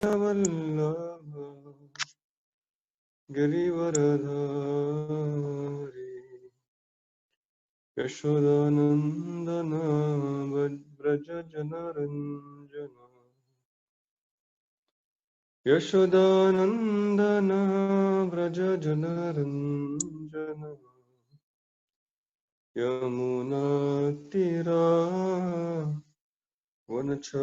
वल्लभ गिरिवरधारी यशोदानन्दन व्रज जनरञ्जन यशोदानन्दन व्रज जनरञ्जन यमुनातीरा वनचारी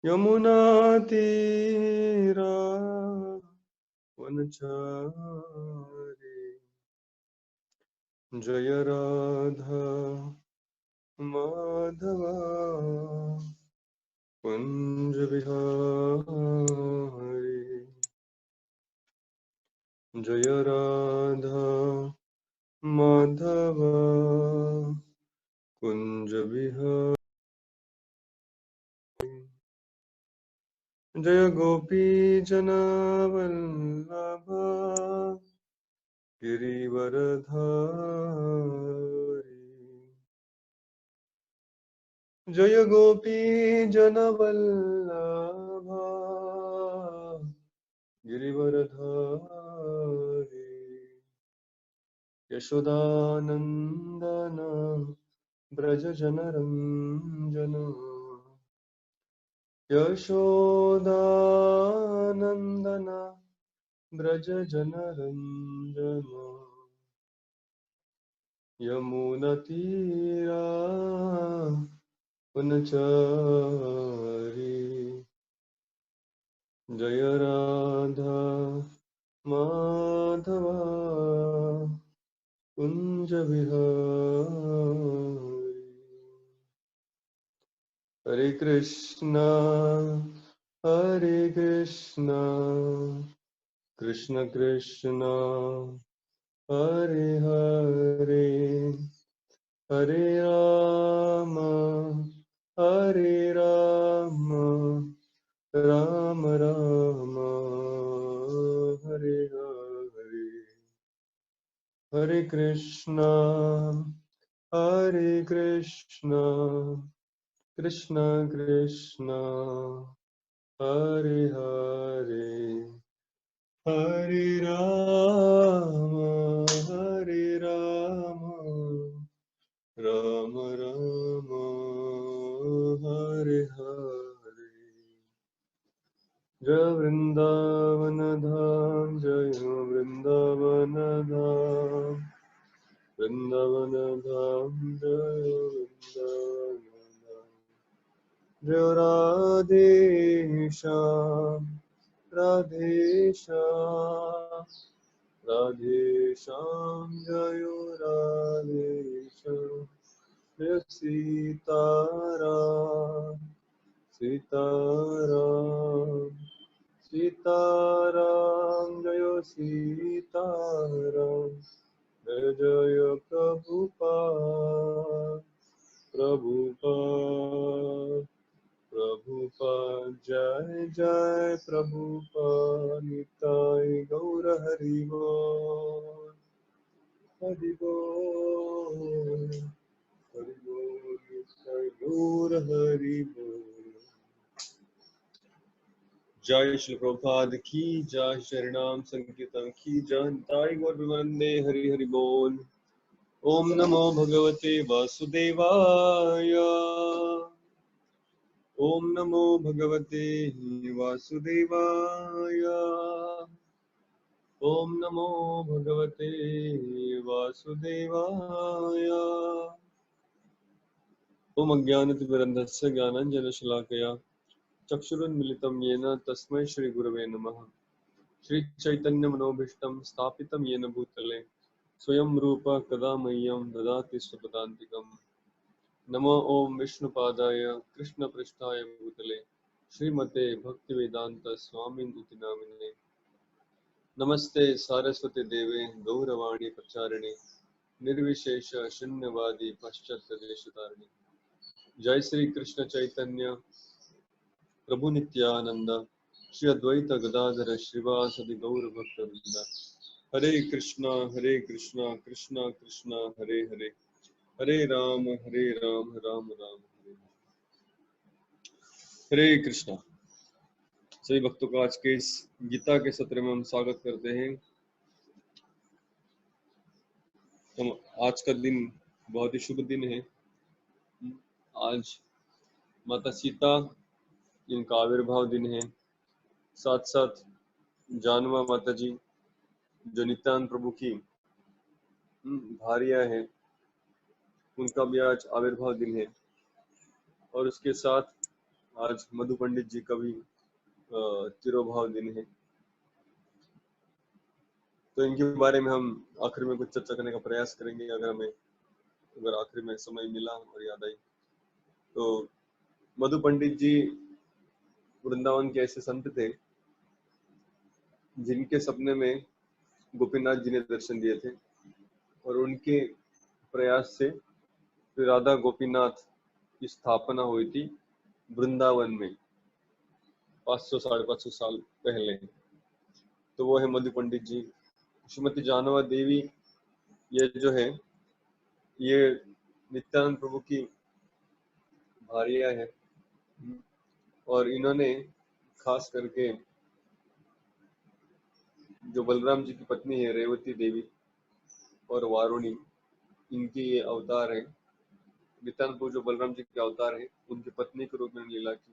यमुनातीरा वनचारी जय राधा माधवा कुंज बिहारी जय राधा माधवा कुंज बिहारी जय गोपी जनावल्लभ गिरिवरधारी जय गोपी जनवल्लभ गिरिवरधारी यशोदानन्दन व्रज जनरञ्जन यशोदानन्दन व्रज जनरञ्जन यमुनतीरा वनचारी जय राधा माधवा कुंज बिहारी हरे कृष्णा कृष्ण कृष्ण हरे हरे हरे राम राम राम हरे हरे हरे कृष्णा कृष्ण कृष्ण हरे हरे हरे राम राम राम हरे हरे जय वृंदावन धाम जय वृंदावन धाम वृंदावन धाम जय वृंदावन धाम जय राधे श्याम राधे श्याम जय राधे श्याम जय सीताराम जय सीताराम जय जय प्रभुपाद जय जय प्रभुपाद निताय गौर हरि बोल हरि बोल निताय गौर हरि बोल। जय श्री प्रभुपाद की जय शरणाम संकीर्तन की जय निताय गौर वंदे हरि हरि बोल। ओम नमो भगवते वासुदेवाय ओम नमो भगवते वासुदेवाय ओम नमो भगवते वासुदेवाय ओम अज्ञानतिमिरन्धस्य ज्ञानाञ्जनशलाकया चक्षुरुन्मिलितं येन तस्मै श्रीगुरवे नमः। श्रीचैतन्यमनोभीष्टं स्थापितं येन भूतले स्वयं रूप कदा मह्यं ददाति स्वपदान्तिकम्। नमो ओम विष्णुपादाय कृष्णपृष्ठाय भूतले श्रीमते भक्तिवेदांत स्वामिनिति नामिने। नमस्ते सारस्वती देवे गौरवाणी प्रचारिणे निर्विशेष शून्यवादी पाश्चात्य देशतारिणे। जय श्री कृष्ण चैतन्य प्रभु नित्यानंद श्री अद्वैत गदाधर श्रीवासदि गौर भक्तवृंद। हरे कृष्णा कृष्णा कृष्णा हरे हरे हरे राम राम राम हरे हरे। हरे कृष्णा। सभी भक्तों का आज के इस गीता के सत्र में हम स्वागत करते हैं। हम आज का दिन बहुत ही शुभ दिन है। आज माता सीता इनका आविर्भाव दिन है। साथ साथ जानवा माता जी जो नित्यानंद प्रभु की भारिया है, उनका भी आज आविर्भाव दिन है। और उसके साथ आज मधु पंडित जी का भी तिरोभाव दिन है। तो इनके बारे में हम आखिर में कुछ चर्चा करने का प्रयास करेंगे, अगर आखिर में समय मिला और याद आई तो। मधु पंडित जी वृंदावन के ऐसे संत थे जिनके सपने में गोपीनाथ जी ने दर्शन दिए थे, और उनके प्रयास से फिर राधा गोपीनाथ की स्थापना हुई थी वृंदावन में 500-550 साल पहले। तो वो है मधु पंडित जी। श्रीमती जानवा देवी ये जो है, ये नित्यानंद प्रभु की भारिया है, और इन्होंने खास करके जो बलराम जी की पत्नी है रेवती देवी और वारुणी, इनकी ये अवतार है। नित्यानंद प्रभु जो बलराम जी के अवतार है, उनकी पत्नी के रूप में लीला की।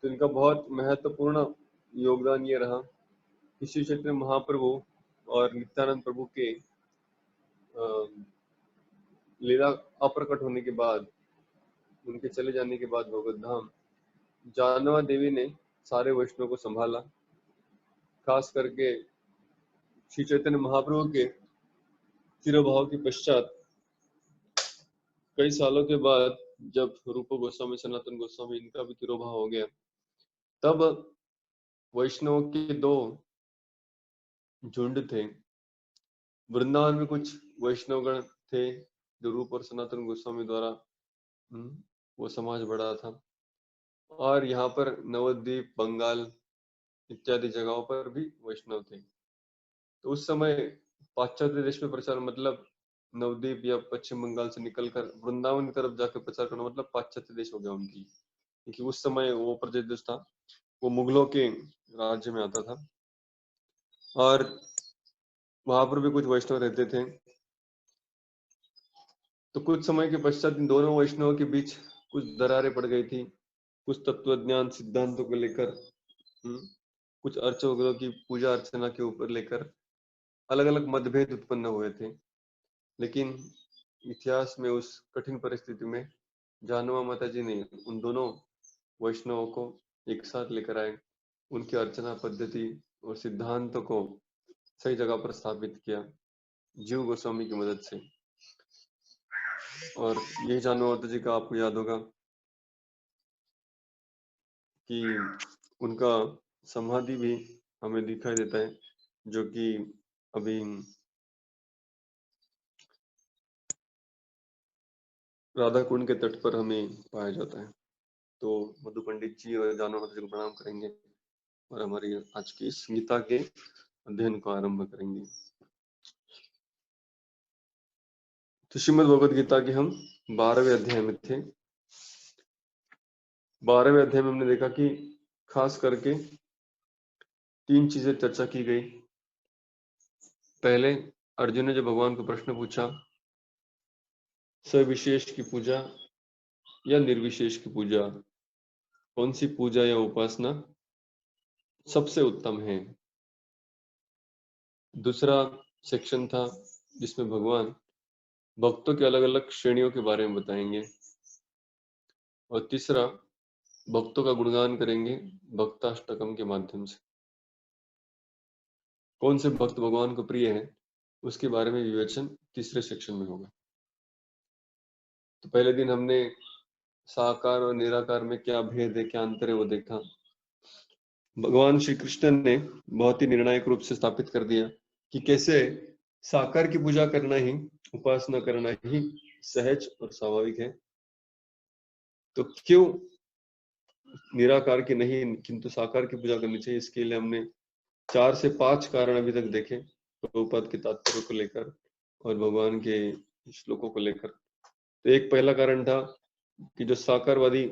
तो इनका बहुत महत्वपूर्ण योगदान ये रहा कि श्री चैतन्य महाप्रभु और नित्यानंद प्रभु के लीला अप्रकट होने के बाद, उनके चले जाने के बाद भगवत धाम, जानवा देवी ने सारे वैष्णव को संभाला। खास करके श्री चैतन्य महाप्रभु के तिरोभाव के पश्चात कई सालों के बाद जब रूप गोस्वामी, सनातन गोस्वामी, इनका भी तिरोभाव हो गया, तब वैष्णव के दो झुंड थे। वृंदावन में कुछ वैष्णवगण थे जो रूप और सनातन गोस्वामी द्वारा वो समाज बढ़ा था, और यहाँ पर नवद्वीप, बंगाल इत्यादि जगहों पर भी वैष्णव थे। तो उस समय पाश्चात्य देश में प्रचार मतलब नवद्वीप या पश्चिम बंगाल से निकलकर वृंदावन की तरफ जाकर प्रचार करना मतलब पाश्चात्य देश हो गया उनकी, क्योंकि उस समय वो प्रदेश था वो मुगलों के राज्य में आता था, और वहां पर भी कुछ वैष्णव रहते थे। तो कुछ समय के पश्चात इन दोनों वैष्णवों के बीच कुछ दरारें पड़ गई थी, कुछ तत्वज्ञान सिद्धांतों को लेकर, कुछ अर्चकों की पूजा अर्चना के ऊपर लेकर अलग अलग मतभेद उत्पन्न हुए थे। लेकिन इतिहास में उस कठिन परिस्थिति में जानवा माता जी ने उन दोनों वैष्णवों को एक साथ लेकर आए, उनकी अर्चना पद्धति और सिद्धांतों को सही जगह पर स्थापित किया जीव गोस्वामी की मदद से। और यही जानवा माता जी का आपको याद होगा कि उनका समाधि भी हमें दिखाई देता है, जो कि अभी राधा कुंड के तट पर हमें पाया जाता है। तो मधु पंडित जी और जानवा माता जी को प्रणाम करेंगे और हमारी आज की इस गीता के अध्ययन को आरंभ करेंगे। तो श्रीमद् भगवद गीता के हम 12वें अध्याय में थे। 12वें अध्याय में हमने देखा कि खास करके 3 चीजें चर्चा की गई। पहले अर्जुन ने जो भगवान को प्रश्न पूछा, सविशेष की पूजा या निर्विशेष की पूजा, कौन सी पूजा या उपासना सबसे उत्तम है। दूसरा सेक्शन था जिसमें भगवान भक्तों के अलग अलग श्रेणियों के बारे में बताएंगे, और तीसरा भक्तों का गुणगान करेंगे भक्ताष्टकम के माध्यम से। कौन से भक्त भगवान को प्रिय है उसके बारे में विवेचन तीसरे सेक्शन में होगा। तो पहले दिन हमने साकार और निराकार में क्या भेद है, क्या अंतर है, वो देखा। भगवान श्री कृष्ण ने बहुत ही निर्णायक रूप से स्थापित कर दिया कि कैसे साकार की पूजा करना ही, उपासना करना ही सहज और स्वाभाविक है, तो क्यों निराकार की नहीं किंतु साकार की पूजा करनी चाहिए। इसके लिए हमने 4 से 5 कारण अभी तक देखे, प्रभुपाद के तात्पर्य को लेकर और भगवान के श्लोकों को लेकर। तो एक पहला कारण था कि जो साकारवादी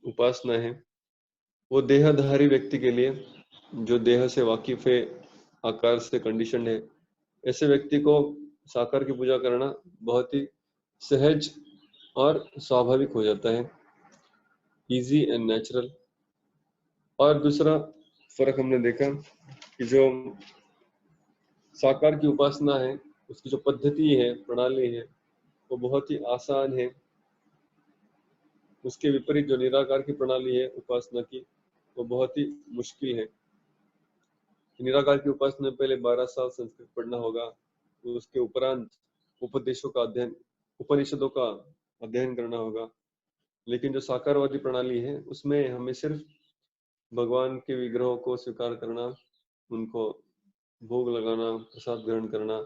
उपासना है वो देहधारी व्यक्ति के लिए, जो देह से वाकिफ है, आकार से कंडीशन है, ऐसे व्यक्ति को साकार की पूजा करना बहुत ही सहज और स्वाभाविक हो जाता है, इजी एंड नेचुरल। और दूसरा फर्क हमने देखा कि जो साकार की उपासना है, उसकी जो पद्धति है, प्रणाली है, वो बहुत ही आसान है। उसके विपरीत जो निराकार की प्रणाली है उपासना की, वो बहुत ही मुश्किल है। निराकार की उपासना में पहले 12 साल संस्कृत पढ़ना होगा, तो उसके उपरांत उपदेशों का अध्ययन, उपनिषदों का अध्ययन करना होगा। लेकिन जो साकारवादी प्रणाली है, उसमें हमें सिर्फ भगवान के विग्रहों को स्वीकार करना, उनको भोग लगाना, प्रसाद ग्रहण करना,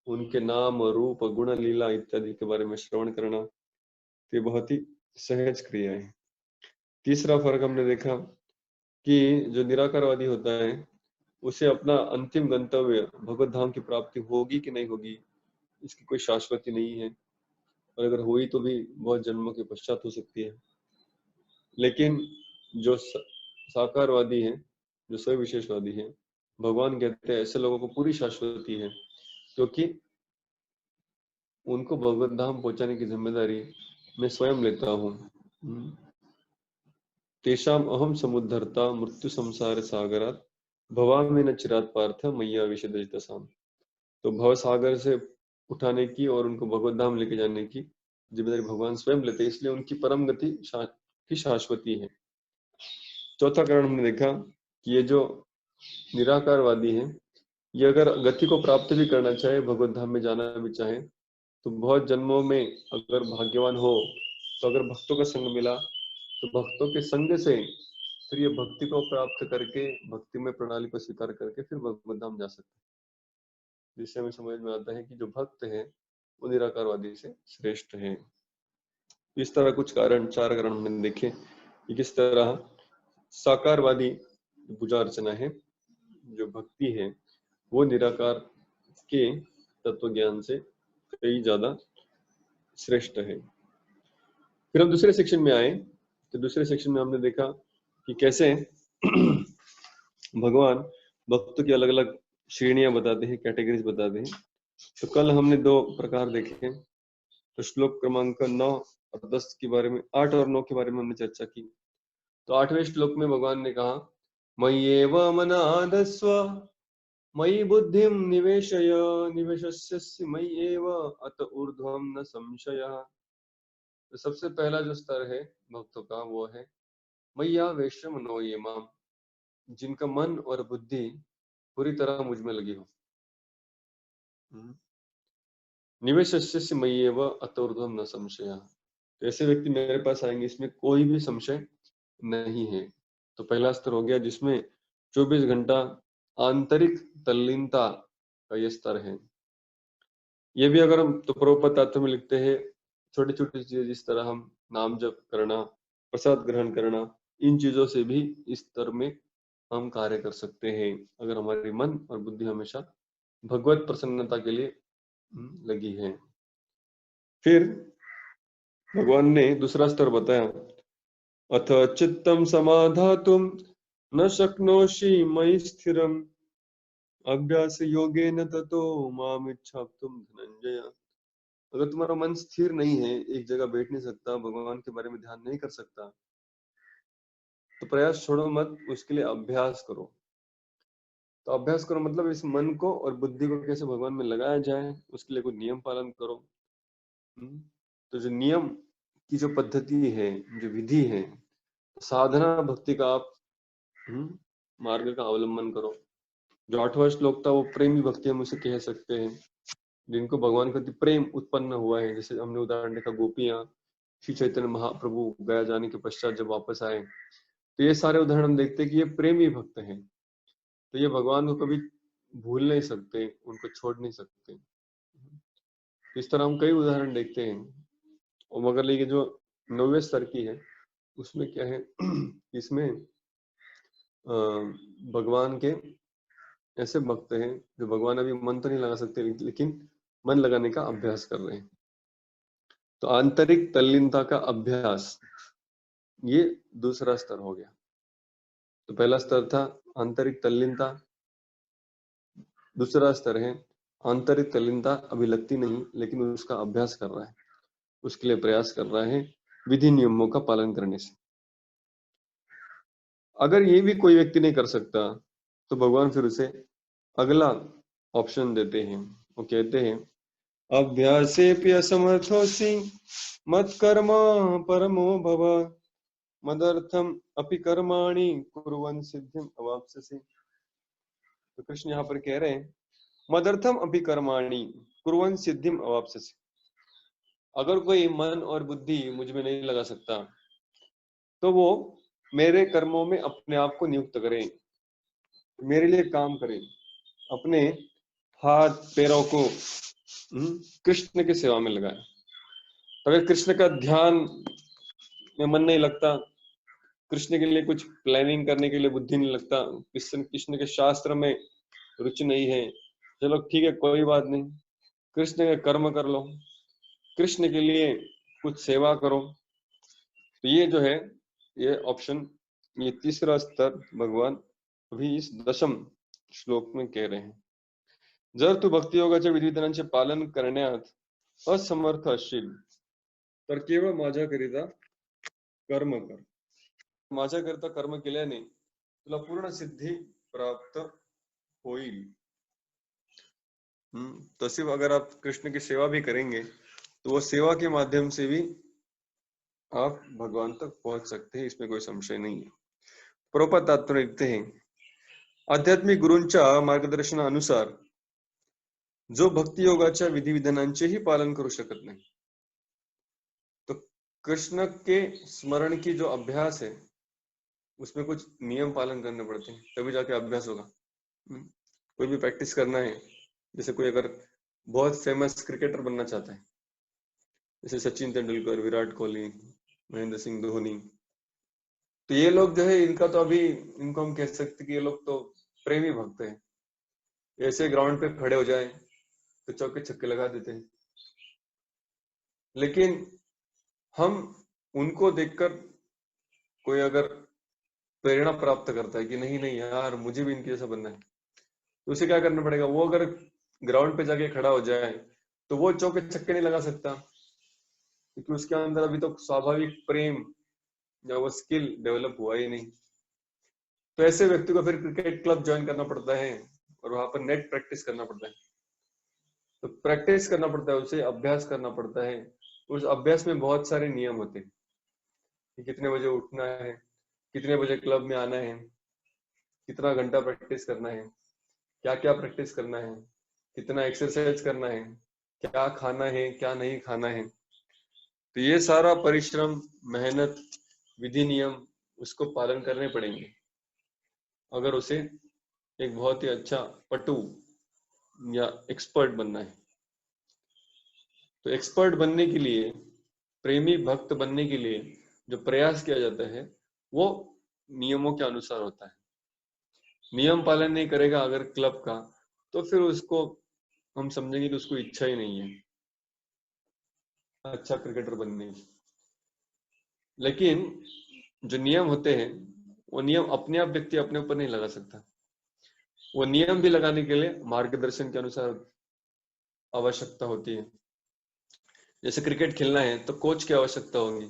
उनके नाम रूप गुण लीला इत्यादि के बारे में श्रवण करना, तो ये बहुत ही सहज क्रिया है। तीसरा फर्क हमने देखा कि जो निराकारवादी होता है, उसे अपना अंतिम गंतव्य भगवत धाम की प्राप्ति होगी कि नहीं होगी, इसकी कोई शाश्वती नहीं है, और अगर हुई तो भी बहुत जन्मों के पश्चात हो सकती है। लेकिन जो साकारवादी है, जो सविशेषवादी है, भगवान कहते हैं ऐसे लोगों को पूरी शाश्वती है, क्योंकि उनको भगवत धाम पहुंचाने की जिम्मेदारी मैं स्वयं लेता हूँ। तेषाम अहम समुद्धरता मृत्यु संसार सागरात भवामि न चिरात पार्थ मैया विशदजतसाम। तो भव सागर से उठाने की और उनको भगवत धाम लेके जाने की जिम्मेदारी भगवान स्वयं लेते हैं, इसलिए उनकी परम गति की शाश्वती है। चौथा कारण हमने देखा कि ये जो निराकारवादी है, ये अगर गति को प्राप्त भी करना चाहे, भगवत धाम में जाना भी चाहे, तो बहुत जन्मों में अगर भाग्यवान हो, तो अगर भक्तों का संग मिला, तो भक्तों के संग से फिर ये भक्ति को प्राप्त करके, भक्ति में प्रणाली को स्वीकार करके फिर भगवत धाम जा सकते हैं। जिससे हमें समझ में आता है कि जो भक्त है वो निराकारवादी से श्रेष्ठ है। इस तरह कुछ कारण, चार कारण हमने देखे कि किस तरह साकारवादी पूजा अर्चना है, जो भक्ति है, वो निराकार के तत्व ज्ञान से कई ज्यादा श्रेष्ठ है। फिर हम दूसरे सेक्शन में आए, तो दूसरे सेक्शन में हमने देखा कि कैसे भगवान भक्तों की अलग अलग श्रेणियां बताते हैं, कैटेगरीज बताते हैं। तो कल हमने दो प्रकार देखे, तो श्लोक क्रमांक 9 और 10 के बारे में, 8 और 9 के बारे में हमने चर्चा की। तो 8वें श्लोक में भगवान ने कहा, मय्येव मनाधस्व मयि बुद्धिम निवेशय निवेशस्यसि मय्येव अत ऊर्ध्वं न संशयः। तो सबसे पहला जो स्तर है भक्तों का, वो है मय्या वेश्य मनो ये माम, जिनका मन और बुद्धि पूरी तरह मुझ में लगी हो। निवेशस्यसि मय्येव अत ऊर्ध्वं न संशयः। तो ऐसे व्यक्ति मेरे पास आएंगे, इसमें कोई भी संशय नहीं है। तो पहला स्तर हो गया जिसमें 24 घंटा आंतरिक तल्लीनता का ये स्तर है। ये भी अगर हम तो प्रभुपद तात्व में लिखते हैं, छोटी छोटी चीजें जिस तरह हम नाम जप करना, प्रसाद ग्रहण करना, इन चीजों से भी इस स्तर में हम कार्य कर सकते हैं, अगर हमारी मन और बुद्धि हमेशा भगवत प्रसन्नता के लिए लगी है। फिर भगवान ने दूसरा स्तर बताया, अथ चित्तम समाधातुम न शक्नोषि मयि स्थिरम अभ्यास योगेन ततो माम इच्छाप्तुम धनंजय। अगर तुम्हारा मन स्थिर नहीं है, एक जगह बैठ नहीं सकता, भगवान के बारे में ध्यान नहीं कर सकता, तो प्रयास छोड़ो मत, उसके लिए अभ्यास करो। तो अभ्यास करो मतलब इस मन को और बुद्धि को कैसे भगवान में लगाया जाए, उसके लिए कोई नियम पालन करो। तो जो नियम की जो पद्धति है, जो विधि है, साधना भक्ति का आप मार्ग का अवलंबन करो। जो 8वां श्लोक था वो प्रेमी भक्ति हम उसे कह सकते हैं, जिनको भगवान के प्रति प्रेम उत्पन्न हुआ है। जैसे हमने उदाहरण देखा, गोपियां श्री चैतन्य महाप्रभु गया जाने के पश्चात जब वापस आए, तो ये सारे उदाहरण हम देखते हैं कि ये प्रेमी भक्त हैं। तो ये भगवान को कभी भूल नहीं सकते, उनको छोड़ नहीं सकते। इस तरह हम कई उदाहरण देखते हैं। और मगर लेकिन जो 9वें स्तर की है, उसमें क्या है, इसमें भगवान के ऐसे भक्त हैं जो भगवान अभी मन तो नहीं लगा सकते, लेकिन मन लगाने का अभ्यास कर रहे हैं। तो आंतरिक तल्लीनता का अभ्यास, ये दूसरा स्तर हो गया। तो पहला स्तर था आंतरिक तल्लीनता, दूसरा स्तर है आंतरिक तल्लीनता अभी लगती नहीं लेकिन उसका अभ्यास कर रहा है, उसके लिए प्रयास कर रहा है विधि नियमों का पालन करने से। अगर ये भी कोई व्यक्ति नहीं कर सकता तो भगवान फिर उसे अगला ऑप्शन देते हैं, वो कहते हैं अभ्यासेऽपि असमर्थोऽसि मत्कर्म परमो भव मदर्थम अपि कर्माणि कुर्वन् सिद्धिम अवाप्स्यसि। तो कृष्ण यहाँ पर कह रहे हैं मदर्थम अपि कर्माणि कुर्वन् सिद्धिम अवाप्स्यसि। अगर कोई मन और बुद्धि मुझ में नहीं लगा सकता तो वो मेरे कर्मों में अपने आप को नियुक्त करे, मेरे लिए काम करे, अपने हाथ पैरों को कृष्ण की सेवा में लगाए। अगर कृष्ण का ध्यान में मन नहीं लगता, कृष्ण के लिए कुछ प्लानिंग करने के लिए बुद्धि नहीं लगता, कृष्ण के शास्त्र में रुचि नहीं है, चलो ठीक है कोई बात नहीं, कृष्ण के कर्म कर लो, कृष्ण के लिए कुछ सेवा करो। तो ये जो है ये ऑप्शन, ये तीसरा स्तर भगवान अभी इस 10वें श्लोक में कह रहे हैं। जर तू भक्ती योगाच्या विधिविधानांचे पालन करण्यात असमर्थ असशील तर केवळ माझ्याकरिता कर्म कर, माझ्याकरिता कर्म केल्याने तुला पूर्ण सिद्धी प्राप्त होईल। तो सिर्फ अगर आप कृष्ण की सेवा भी करेंगे तो वो सेवा के माध्यम से भी आप भगवान तक पहुंच सकते हैं, इसमें कोई संशय नहीं है। प्रभुपाद तात्पर्य लिखते हैं आध्यात्मिक गुरूंच्या मार्गदर्शनानुसार जो भक्ती योगाच्या विधिविधानांचेही पालन करू शकत नाही, तो कृष्ण के स्मरण की जो अभ्यास है उसमें कुछ नियम पालन करने पड़ते हैं, तभी जाके अभ्यास होगा। कोई भी प्रैक्टिस करना है, जैसे कोई अगर बहुत फेमस क्रिकेटर बनना चाहता है, जैसे सचिन तेंदुलकर, विराट कोहली, महेंद्र सिंह धोनी, तो ये लोग जो है इनका तो अभी इनको हम कह सकते कि ये लोग तो प्रेमी भक्त हैं। ऐसे ग्राउंड पे खड़े हो जाए तो चौके छक्के लगा देते हैं, लेकिन हम उनको देखकर कोई अगर प्रेरणा प्राप्त करता है कि नहीं नहीं यार मुझे भी इनके जैसा बनना है, तो उसे क्या करना पड़ेगा, वो अगर ग्राउंड पे जाके खड़ा हो जाए तो वो चौके छक्के नहीं लगा सकता, क्योंकि उसके अंदर अभी तो स्वाभाविक प्रेम या वो स्किल डेवलप हुआ ही नहीं। तो ऐसे व्यक्ति को फिर क्रिकेट क्लब ज्वाइन करना पड़ता है और वहां पर नेट प्रैक्टिस करना पड़ता है। तो प्रैक्टिस करना पड़ता है, उसे अभ्यास करना पड़ता है। उस अभ्यास में बहुत सारे नियम होते हैं कि कितने बजे उठना है, कितने बजे क्लब में आना है, कितना घंटा प्रैक्टिस करना है, क्या क्या प्रैक्टिस करना है, कितना एक्सरसाइज करना है, क्या खाना है क्या नहीं खाना है। तो ये सारा परिश्रम, मेहनत, विधि नियम उसको पालन करने पड़ेंगे अगर उसे एक बहुत ही अच्छा पटु या एक्सपर्ट बनना है। तो एक्सपर्ट बनने के लिए, प्रेमी भक्त बनने के लिए जो प्रयास किया जाता है वो नियमों के अनुसार होता है। नियम पालन नहीं करेगा अगर क्लब का, तो फिर उसको हम समझेंगे कि उसको इच्छा ही नहीं है अच्छा क्रिकेटर बनने की। लेकिन जो नियम होते हैं वो नियम अपने आप व्यक्ति अपने ऊपर नहीं लगा सकता, वो नियम भी लगाने के लिए मार्गदर्शन के अनुसार आवश्यकता होती है। जैसे क्रिकेट खेलना है तो कोच की आवश्यकता होगी,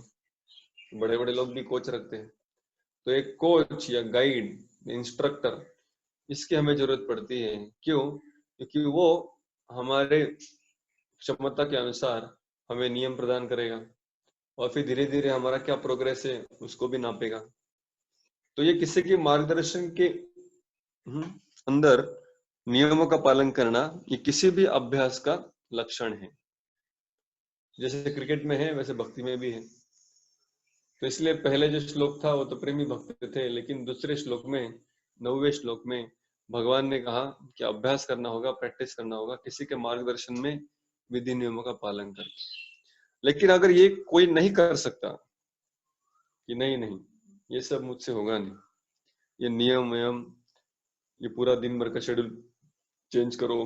बड़े बड़े लोग भी कोच रखते हैं, तो एक कोच या गाइड, इंस्ट्रक्टर, इसकी हमें जरूरत पड़ती है। क्यों? क्योंकि वो हमारे क्षमता के अनुसार हमें नियम प्रदान करेगा और फिर धीरे धीरे हमारा क्या प्रोग्रेस है उसको भी नापेगा। तो ये किसी के मार्गदर्शन के अंदर नियमों का पालन करना ये किसी भी अभ्यास का लक्षण है। जैसे क्रिकेट में है वैसे भक्ति में भी है। तो इसलिए पहले जो श्लोक था वो तो प्रेमी भक्त थे, लेकिन दूसरे श्लोक में, 9वें श्लोक में भगवान ने कहा कि अभ्यास करना होगा, प्रैक्टिस करना होगा किसी के मार्गदर्शन में, विधि नियमों का पालन करके। लेकिन अगर ये कोई नहीं कर सकता कि नहीं नहीं ये सब मुझसे होगा नहीं, ये नियम वयम, ये पूरा दिन भर का शेड्यूल चेंज करो,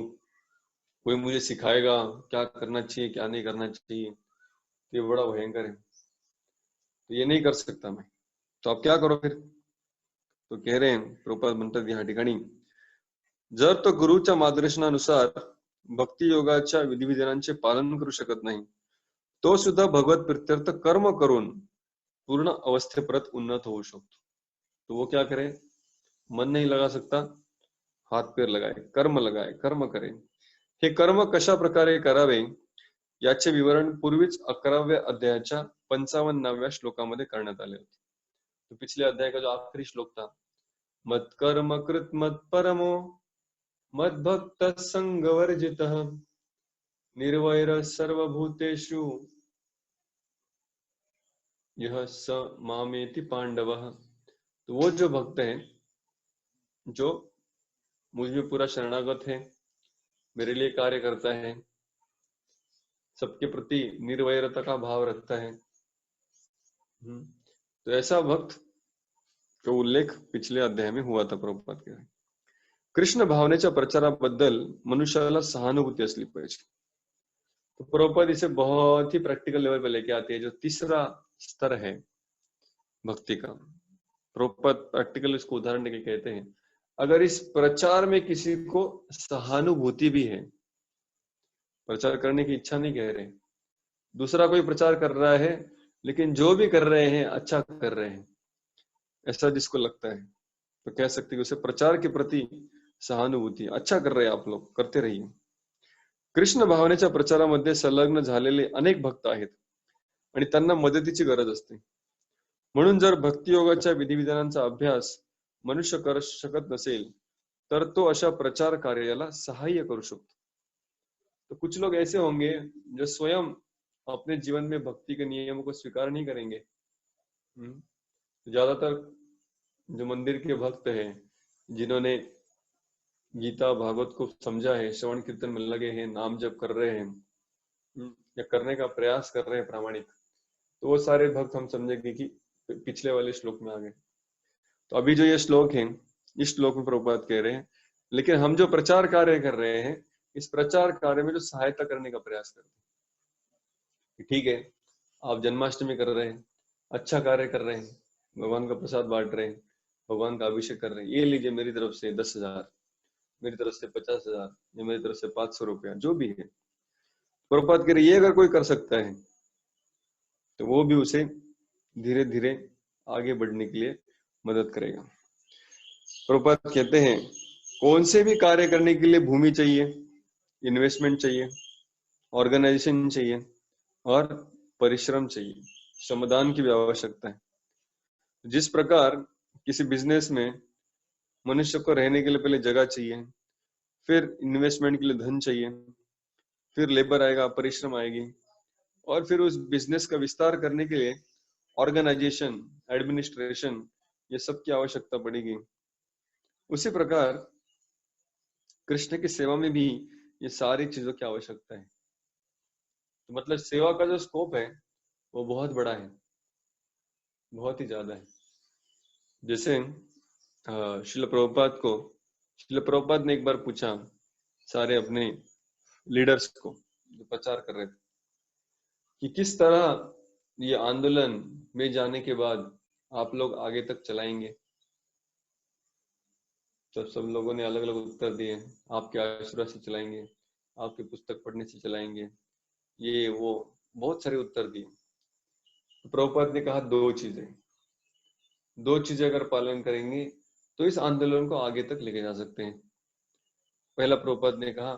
कोई मुझे सिखाएगा क्या करना चाहिए क्या नहीं करना चाहिए, ये बड़ा भयंकर है, तो ये नहीं कर सकता मैं, तो आप क्या करो फिर, तो कह रहे हैं प्रभुपाद म्हणतात या ठिकाणी, जर तो गुरुच्या मार्गदर्शनानुसार भक्ती योगाच्या विधिविधानांचे पालन करू शकत नाही, तो सुद्धा भगवत प्रीत्यर्थ कर्म करून पूर्ण अवस्थेप्रत उन्नत होऊ शकतो. तो वो क्या करे, मन नहीं लगा सकता, हात पैर लगाए, कर्म करे. हे कर्म कशा प्रकारे करावे याचे विवरण पूर्वीच 11व्या अध्यायाच्या 55व्या श्लोकामध्ये करण्यात आले होते. तो पिछले अध्याय का जो आखिरी श्लोक था, मत कर्म कृत मत परमो मत भक्त संग वर्जितः निर्वैर सर्वभूतेषु यह स मामेति पांडवः. तो वो जो भक्त है, जो मुझ में पूरा शरणागत है, मेरे लिए कार्य करता है, सबके प्रति निर्वैरता का भाव रखता है, तो ऐसा भक्त का उल्लेख पिछले अध्याय में हुआ था. प्रभुपाद कह रहे हैं, कृष्ण भावनेच्या प्रचाराबद्दल मनुष्याला सहानुभूती असली पाहिजे. तो प्रभुपाद इसे बहुत ही प्रैक्टिकल लेवल पे लेके आते हैं, जो तीसरा स्तर है भक्ति का. प्रभुपाद प्रैक्टिकल इसको उदाहरण देके कहते हैं, अगर इस प्रचार में किसी को सहानुभूति भी है, प्रचार करने की इच्छा नहीं कह रहे, दूसरा कोई प्रचार कर रहा है लेकिन जो भी कर रहे हैं अच्छा कर रहे हैं, ऐसा जिसको लगता है, तो कह सकते हैं उसे प्रचार के प्रति सहानुभूती, अच्छा कर रहे हैं आप लोग, करते रहिए. कृष्ण भावनेच्या प्रचारामध्ये संलग्न झालेले अनेक भक्त आहेत आणि त्यांना मदतीची गरज असते. म्हणून जर भक्ती योगाच्या विधिविधानांचा अभ्यास मनुष्य करू शकत नसेल तर तो अशा प्रचार कार्याला सहाय्य करू शकतो. तो कुछ लोग ऐसे होंगे जो स्वयं अपने जीवन में भक्ति के नियमों को स्वीकार नहीं करेंगे. ज्यादातर जो मंदिर के भक्त हैं, जिन्होंने गीता भागवत को समझा है, श्रवण कीर्तन में लगे हैं, नाम जप कर रहे हैं, या करने का प्रयास कर रहे हैं प्रामाणिक, तो वो सारे भक्त हम समझेंगे कि पिछले वाले श्लोक में आ गए. तो अभी जो ये श्लोक है, इस श्लोक में प्रभुपाद कह रहे हैं, लेकिन हम जो प्रचार कार्य कर रहे हैं, इस प्रचार कार्य में जो सहायता करने का प्रयास करते हैं. ठीक है, आप जन्माष्टमी कर रहे हैं, अच्छा कार्य कर रहे हैं, भगवान का प्रसाद बांट रहे हैं, भगवान का अभिषेक कर रहे हैं, ये लीजिए मेरी तरफ से 10,000, मेरी तरफ से 50,000, या मेरी तरफ से 500 रुपया, जो भी है. प्रभुपाद कह रहे, ये अगर कोई कर सकता है तो वो भी उसे धीरे धीरे आगे बढ़ने के लिए मदद करेगा. प्रभुपाद कहते हैं, कौन से भी कार्य करने के लिए भूमि चाहिए, इन्वेस्टमेंट चाहिए, ऑर्गेनाइजेशन चाहिए और परिश्रम चाहिए, श्रमदान की भी आवश्यकता है. जिस प्रकार किसी बिजनेस में मनुष्य को रहने के लिए पहले जगह चाहिए, फिर इन्वेस्टमेंट के लिए धन चाहिए, फिर लेबर आएगा, परिश्रम आएगी, और फिर उस बिजनेस का विस्तार करने के लिए ऑर्गेनाइजेशन, एडमिनिस्ट्रेशन, ये सब की आवश्यकता पड़ेगी. उसी प्रकार कृष्ण की सेवा में भी ये सारी चीजों की आवश्यकता है. तो मतलब सेवा का जो स्कोप है वो बहुत बड़ा है, बहुत ही ज्यादा है. जैसे श्रील प्रभुपाद ने एक बार पूछा सारे अपने लीडर्स को जो प्रचार कर रहे थे कि किस तरह ये आंदोलन में जाने के बाद आप लोग आगे तक चलाएंगे. तो सब लोगों ने अलग अलग उत्तर दिए. आपके आशीर्वाद से चलाएंगे, आपके पुस्तक पढ़ने से चलाएंगे, ये वो बहुत सारे उत्तर दिए. तो प्रभुपाद ने कहा दो चीजें अगर पालन करेंगे तो इस आंदोलन को आगे तक लेके जा सकते हैं. पहला प्रभुपाद ने कहा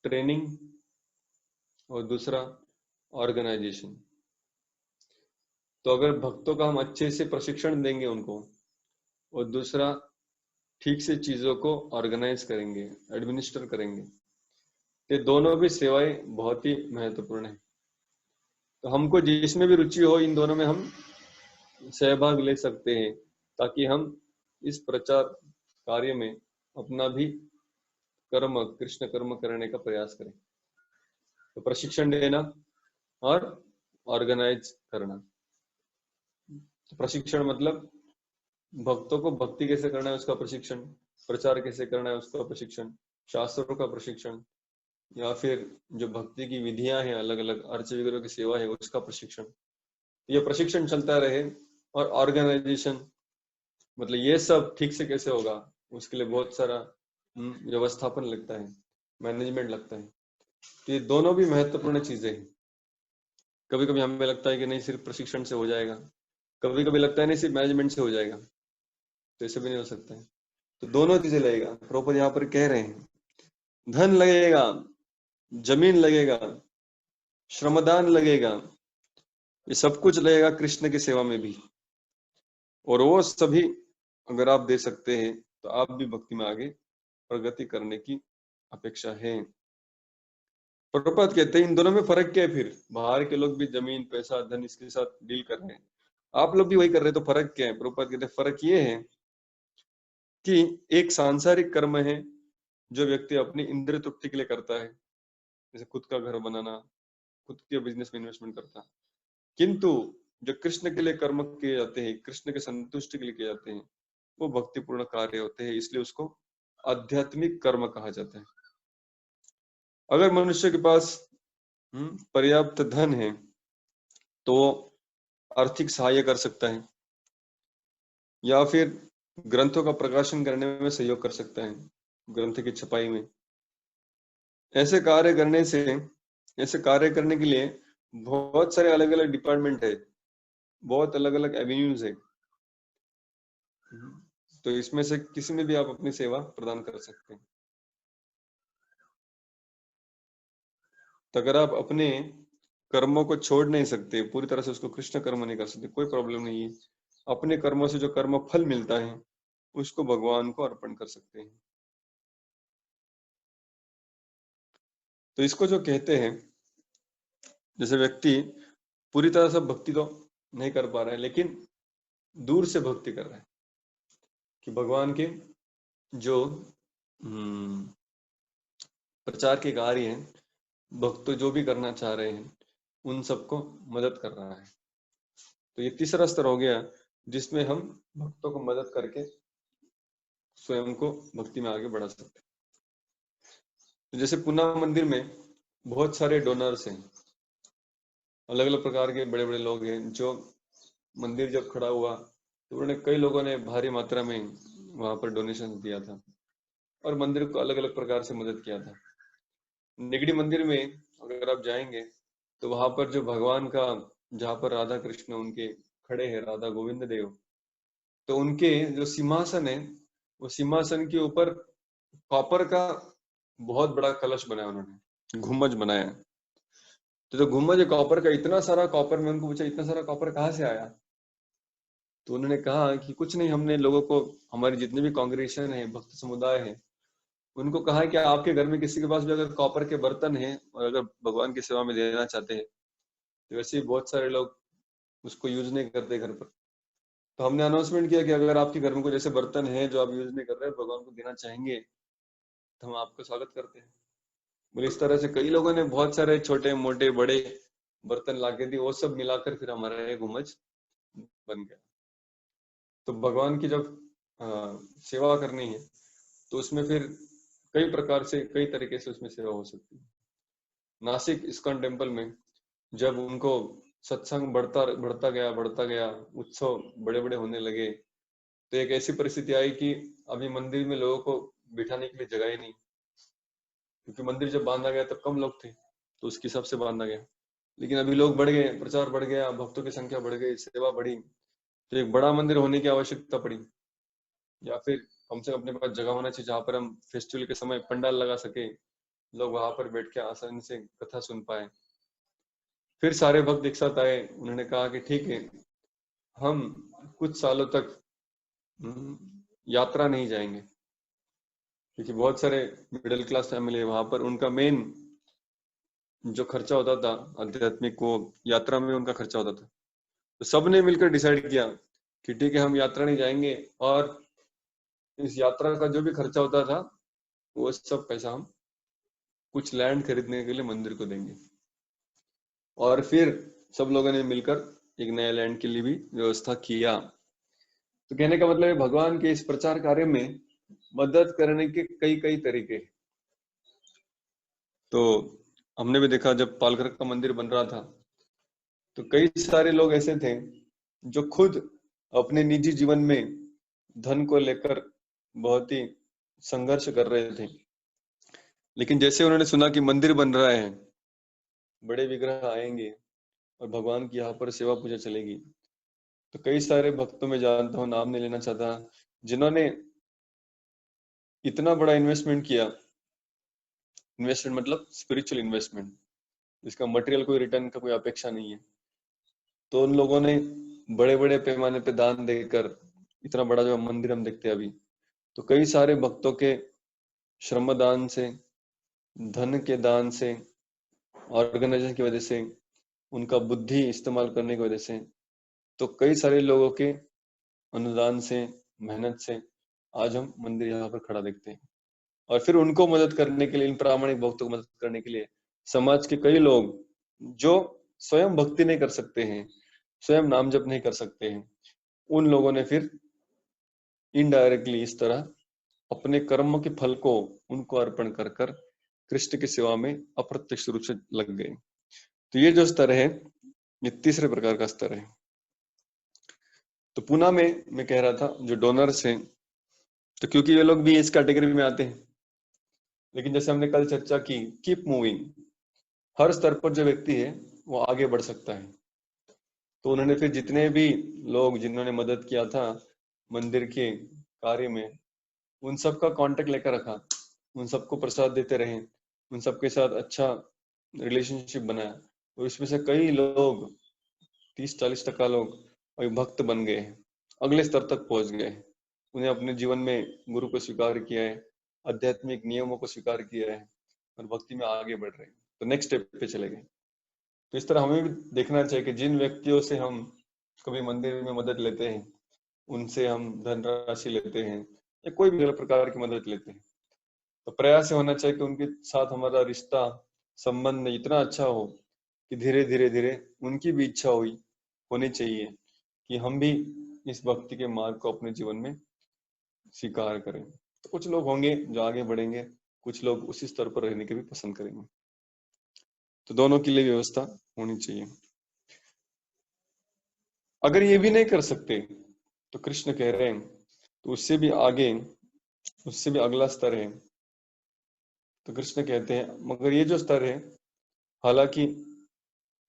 ट्रेनिंग, और दूसरा ऑर्गेनाइजेशन. तो अगर भक्तों का हम अच्छे से प्रशिक्षण देंगे उनको, और दूसरा ठीक से चीजों को ऑर्गेनाइज करेंगे, एडमिनिस्टर करेंगे, ये दोनों भी सेवाएं बहुत ही महत्वपूर्ण है. तो हमको जिसमें भी रुचि हो, इन दोनों में हम सहभाग ले सकते हैं, ताकि हम इस प्रचार कार्य में अपना भी कर्म, कृष्ण कर्म करने का प्रयास करें. तो प्रशिक्षण देना और ऑर्गेनाइज करना. तो प्रशिक्षण मतलब भक्तों को भक्ति कैसे करना है उसका प्रशिक्षण, प्रचार कैसे करना है उसका प्रशिक्षण, शास्त्रों का प्रशिक्षण, या फिर जो भक्ति की विधियां हैं, अलग अलग अर्च वगैरह की सेवा है, उसका प्रशिक्षण. ये प्रशिक्षण चलता रहे. और ऑर्गेनाइजेशन, मतलब ये सब ठीक से कैसे होगा, उसके लिए बहुत सारा व्यवस्थापन लगता है, मैनेजमेंट लगता है। तो ये दोनों भी महत्वपूर्ण चीजें हैं। कभी कभी हमें लगता है कि नहीं सिर्फ प्रशिक्षण से हो जाएगा, कभी कभी लगता है नहीं सिर्फ मैनेजमेंट से हो जाएगा, तो ऐसे भी नहीं हो सकता है। तो दोनों चीजें लगेगा। प्रभुपाद यहाँ पर कह रहे हैं, धन लगेगा, जमीन लगेगा, श्रमदान लगेगा, ये सब कुछ लगेगा कृष्ण की सेवा में भी। और वो सभी अगर आप दे सकते हैं तो आप भी भक्ति में आगे प्रगति करने की अपेक्षा है। प्रभुपाद कहते हैं इन दोनों में फर्क क्या है फिर? बाहर के लोग भी जमीन पैसा धन इसके साथ डील कर रहे हैं, आप लोग भी वही कर रहे हैं, तो फर्क क्या है? प्रभुपाद कहते हैं फर्क ये है कि एक सांसारिक कर्म है जो व्यक्ति अपनी इंद्रिय तृप्ति के लिए करता है, जैसे खुद का घर बनाना, खुद के बिजनेस में इन्वेस्टमेंट करता। किंतु जो कृष्ण के लिए कर्म किए जाते हैं, कृष्ण के संतुष्टि के लिए किए जाते हैं, वो भक्तिपूर्ण कार्य होते हैं, इसलिए उसको आध्यात्मिक कर्म कहा जाता है। अगर मनुष्य के पास पर्याप्त धन है तो वो आर्थिक सहाय कर सकता है, या फिर ग्रंथों का प्रकाशन करने में सहयोग कर सकता है, ग्रंथ की छपाई में। ऐसे कार्य करने से, ऐसे कार्य करने के लिए बहुत सारे अलग अलग डिपार्टमेंट है, बहुत अलग अलग एवेन्यूज है। तो इसमें से किसी में भी आप अपनी सेवा प्रदान कर सकते हैं। तो अगर आप अपने कर्मों को छोड़ नहीं सकते, पूरी तरह से उसको कृष्ण कर्म नहीं कर सकते, कोई प्रॉब्लम नहीं है। अपने कर्मों से जो कर्म फल मिलता है उसको भगवान को अर्पण कर सकते हैं। तो इसको जो कहते हैं, जैसे व्यक्ति पूरी तरह से भक्ति तो नहीं कर पा रहा है लेकिन दूर से भक्ति कर रहा है, कि भगवान के जो प्रचार के कार्य हैं, भक्त जो भी करना चाह रहे हैं उन सबको मदद कर रहा है। तो ये तीसरा स्तर हो गया जिसमें हम भक्तों को मदद करके स्वयं को भक्ति में आगे बढ़ा सकते हैं। तो जैसे पूना मंदिर में बहुत सारे डोनर्स हैं, अलग अलग प्रकार के बड़े बड़े लोग हैं। जो मंदिर जब खड़ा हुआ तो उन्होंने कई लोगों ने भारी मात्रा में वहां पर डोनेशन दिया था और मंदिर को अलग अलग प्रकार से मदद किया था। निगड़ी मंदिर में अगर आप जाएंगे तो वहां पर जो भगवान का, जहाँ पर राधा कृष्ण उनके खड़े हैं, राधा गोविंद देव, तो उनके जो सिंहासन है, वो सिंहासन के ऊपर कॉपर का बहुत बड़ा कलश बनाया उन्होंने, गुम्बज बनाया। तो जो गुम्बज है कॉपर का, इतना सारा कॉपर, में उनको पूछा इतना सारा कॉपर कहाँ से आया? तो उन्होंने कहा कि कुछ नहीं, हमने लोगों को, हमारे जितने भी कांग्रेगेशन है, भक्त समुदाय है, उनको कहा कि आपके घर में किसी के पास भी अगर कॉपर के बर्तन हैं और अगर भगवान की सेवा में देना चाहते हैं, तो वैसे ही बहुत सारे लोग उसको यूज नहीं करते घर पर। तो हमने अनाउंसमेंट किया कि अगर आपके घर में कोई ऐसे बर्तन है जो आप यूज नहीं कर रहे, भगवान को देना चाहेंगे, तो हम आपका स्वागत करते हैं। बोले इस तरह से कई लोगों ने बहुत सारे छोटे मोटे बड़े बर्तन लाके दिए, वो सब मिलाकर फिर हमारा ये गुम्बज बन गया। तो भगवान की जब सेवा करनी है तो उसमें फिर कई प्रकार से, कई तरीके से उसमें सेवा हो सकती है। नासिक इस्कॉन टेम्पल में जब उनको सत्संग बढ़ता गया, उत्सव बड़े बड़े होने लगे, तो एक ऐसी परिस्थिति आई कि अभी मंदिर में लोगों को बिठाने के लिए जगह ही नहीं, क्योंकि मंदिर जब बांधा गया तब कम लोग थे, तो उसके हिसाब से बांधा गया। लेकिन अभी लोग बढ़ गए, प्रचार बढ़ गया, भक्तों की संख्या बढ़ गई, सेवा बढ़ी, तो एक बड़ा मंदिर होने की आवश्यकता पड़ी, या फिर कम से कम अपने पास जगह होना चाहिए जहाँ पर हम फेस्टिवल के समय पंडाल लगा सके, लोग वहां पर बैठ के आसानी से कथा सुन पाए। फिर सारे भक्त एक साथ आए, उन्होंने कहा कि ठीक है, हम कुछ सालों तक यात्रा नहीं जाएंगे, क्योंकि बहुत सारे मिडिल क्लास फैमिली है वहां पर, उनका मेन जो खर्चा होता था आध्यात्मिक, वो यात्रा में उनका खर्चा होता था। तो सबने मिलकर डिसाइड किया कि ठीक है, हम यात्रा नहीं जाएंगे, और इस यात्रा का जो भी खर्चा होता था वो सब पैसा हम कुछ लैंड खरीदने के लिए मंदिर को देंगे। और फिर सब लोगों ने मिलकर एक नया लैंड के लिए भी व्यवस्था किया। तो कहने का मतलब है भगवान के इस प्रचार कार्य में मदद करने के कई कई तरीके। तो हमने भी देखा जब पालघर का मंदिर बन रहा था तो कई सारे लोग ऐसे थे जो खुद अपने निजी जीवन में धन को लेकर बहुत ही संघर्ष कर रहे थे। लेकिन जैसे उन्होंने सुना कि मंदिर बन रहा है, बड़े विग्रह आएंगे और भगवान की यहाँ पर सेवा पूजा चलेगी, तो कई सारे भक्तों में जानता हूँ, नाम नहीं लेना चाहता, जिन्होंने इतना बड़ा इन्वेस्टमेंट किया। इन्वेस्टमेंट मतलब स्पिरिचुअल इन्वेस्टमेंट, जिसका मटेरियल कोई रिटर्न का कोई अपेक्षा नहीं है। तो उन लोगों ने बड़े बड़े पैमाने पे दान देकर इतना बड़ा जो मंदिर हम देखते हैं अभी, तो कई सारे भक्तों के श्रम दान से, धन के दान से, ऑर्गेनाइजेशन की वजह से, उनका बुद्धि इस्तेमाल करने की वजह से, तो कई सारे लोगों के अनुदान से, मेहनत से आज हम मंदिर यहाँ पर खड़ा देखते हैं। और फिर उनको मदद करने के लिए, इन प्रामाणिक भक्तों को मदद करने के लिए समाज के कई लोग जो स्वयं भक्ति नहीं कर सकते हैं, स्वयं नाम जप नहीं कर सकते हैं, उन लोगों ने फिर इनडायरेक्टली इस तरह अपने कर्मों के फल को उनको अर्पण कर कर कृष्ण की सेवा में अप्रत्यक्ष रूप से लग गए। तो ये जो स्तर है, ये तीसरे प्रकार का स्तर है। तो पूना में मैं कह रहा था जो डोनर्स हैं, तो क्योंकि ये लोग भी इस कैटेगरी में आते हैं, लेकिन जैसे हमने कल चर्चा की, कीप मूविंग, हर स्तर पर जो व्यक्ति है वो आगे बढ़ सकता है। तो उन्होंने फिर जितने भी लोग जिन्होंने मदद किया था मंदिर के कार्य में, उन सबका कांटेक्ट लेकर रखा, उन सबको प्रसाद देते रहे, उन सबके साथ अच्छा रिलेशनशिप बनाया, और इसमें से कई लोग 30-40% लोग अभी भक्त बन गए हैं, अगले स्तर तक पहुंच गए हैं। उन्हें अपने जीवन में गुरु को स्वीकार किया है, आध्यात्मिक नियमों को स्वीकार किया है और भक्ति में आगे बढ़ रहे हैं, तो नेक्स्ट स्टेप पे चले गए। तो इस तरह हमें भी देखना चाहिए कि जिन व्यक्तियों से हम कभी मंदिर में मदद लेते हैं, उनसे हम धनराशि लेते हैं या कोई भी अलग प्रकार की मदद लेते हैं, तो प्रयास होना चाहिए कि उनके साथ हमारा रिश्ता, संबंध इतना अच्छा हो कि धीरे धीरे धीरे उनकी भी इच्छा होनी चाहिए कि हम भी इस भक्ति के मार्ग को अपने जीवन में स्वीकार करें। तो कुछ लोग होंगे जो आगे बढ़ेंगे, कुछ लोग उसी स्तर पर रहने के भी पसंद करेंगे। तो दोनों के लिए व्यवस्था होनी चाहिए। अगर ये भी नहीं कर सकते तो कृष्ण कह रहे हैं, तो उससे भी आगे, उससे भी अगला स्तर है। तो कृष्ण कहते हैं मगर ये जो स्तर है, हालांकि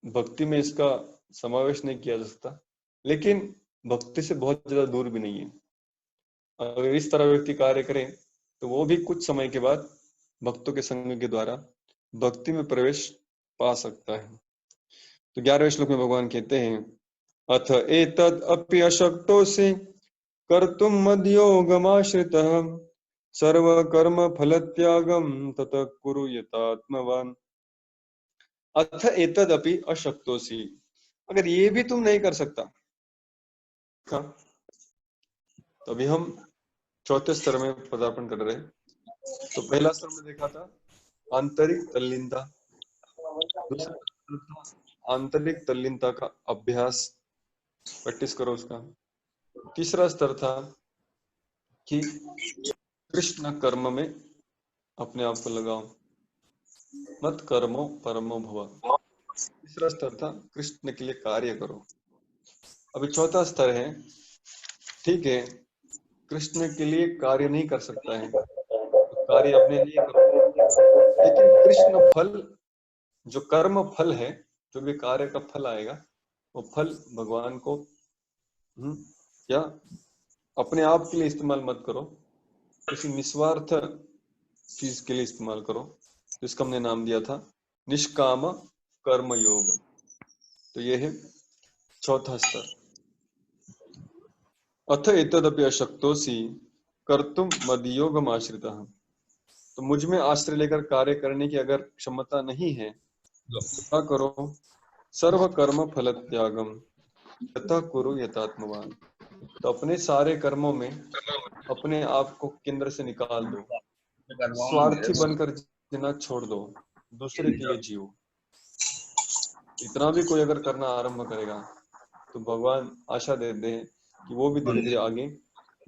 भक्ति में इसका समावेश नहीं किया जा सकता, लेकिन भक्ति से बहुत ज्यादा दूर भी नहीं है। अगर इस तरह व्यक्ति कार्य करे तो वो भी कुछ समय के बाद भक्तों के संग के द्वारा भक्ति में प्रवेश पा सकता है। तो 11वें श्लोक में भगवान कहते हैं, अथ एतद् अपि अशक्तोऽसि कर्तुम् मद्योगमाश्रितः सर्वकर्म फलत्यागं ततः कुरु यतात्मवान्। अथ एतद् अपि अशक्तोऽसि, अगर ये भी तुम नहीं कर सकता। तो अभी हम चौथे स्तर में पदार्पण कर रहे हैं। तो पहला स्तर में देखा था आंतरिक तल्लीनता, दूसरा स्तर था आंतरिक तल्लीनता का अभ्यास, प्रैक्टिस करो उसका। तीसरा स्तर था कि कृष्ण कर्म में अपने आप को लगाओ, मत कर्मो परमो भव। तीसरा स्तर था कृष्ण के लिए कार्य करो। अभी चौथा स्तर है, ठीक है कृष्ण के लिए कार्य नहीं कर सकता है तो कार्य अपने लिए करो, लेकिन कृष्ण फल, जो कर्म फल है, जो भी कार्य का फल आएगा, वो फल भगवान को या अपने आप के लिए इस्तेमाल मत करो, किसी निस्वार्थ चीज के लिए इस्तेमाल करो, जिसका हमने नाम दिया था निष्काम कर्म योग। तो ये है चौथा स्तर। अथ एतदपि अशक्तोऽसि कर्तुम मद्योगम आश्रितः, तो मुझ में आश्रय लेकर कार्य करने की अगर क्षमता नहीं है तो क्या करो, सर्व कर्म फल त्यागम यथा कुरु यथात्मवान। तो अपने सारे कर्मों में अपने आप को केंद्र से निकाल दो, स्वार्थी बनकर जीना छोड़ दो, दूसरे के लिए जियो। इतना भी कोई अगर करना आरंभ करेगा तो भगवान आशा देते हैं कि वो भी धीरे धीरे आगे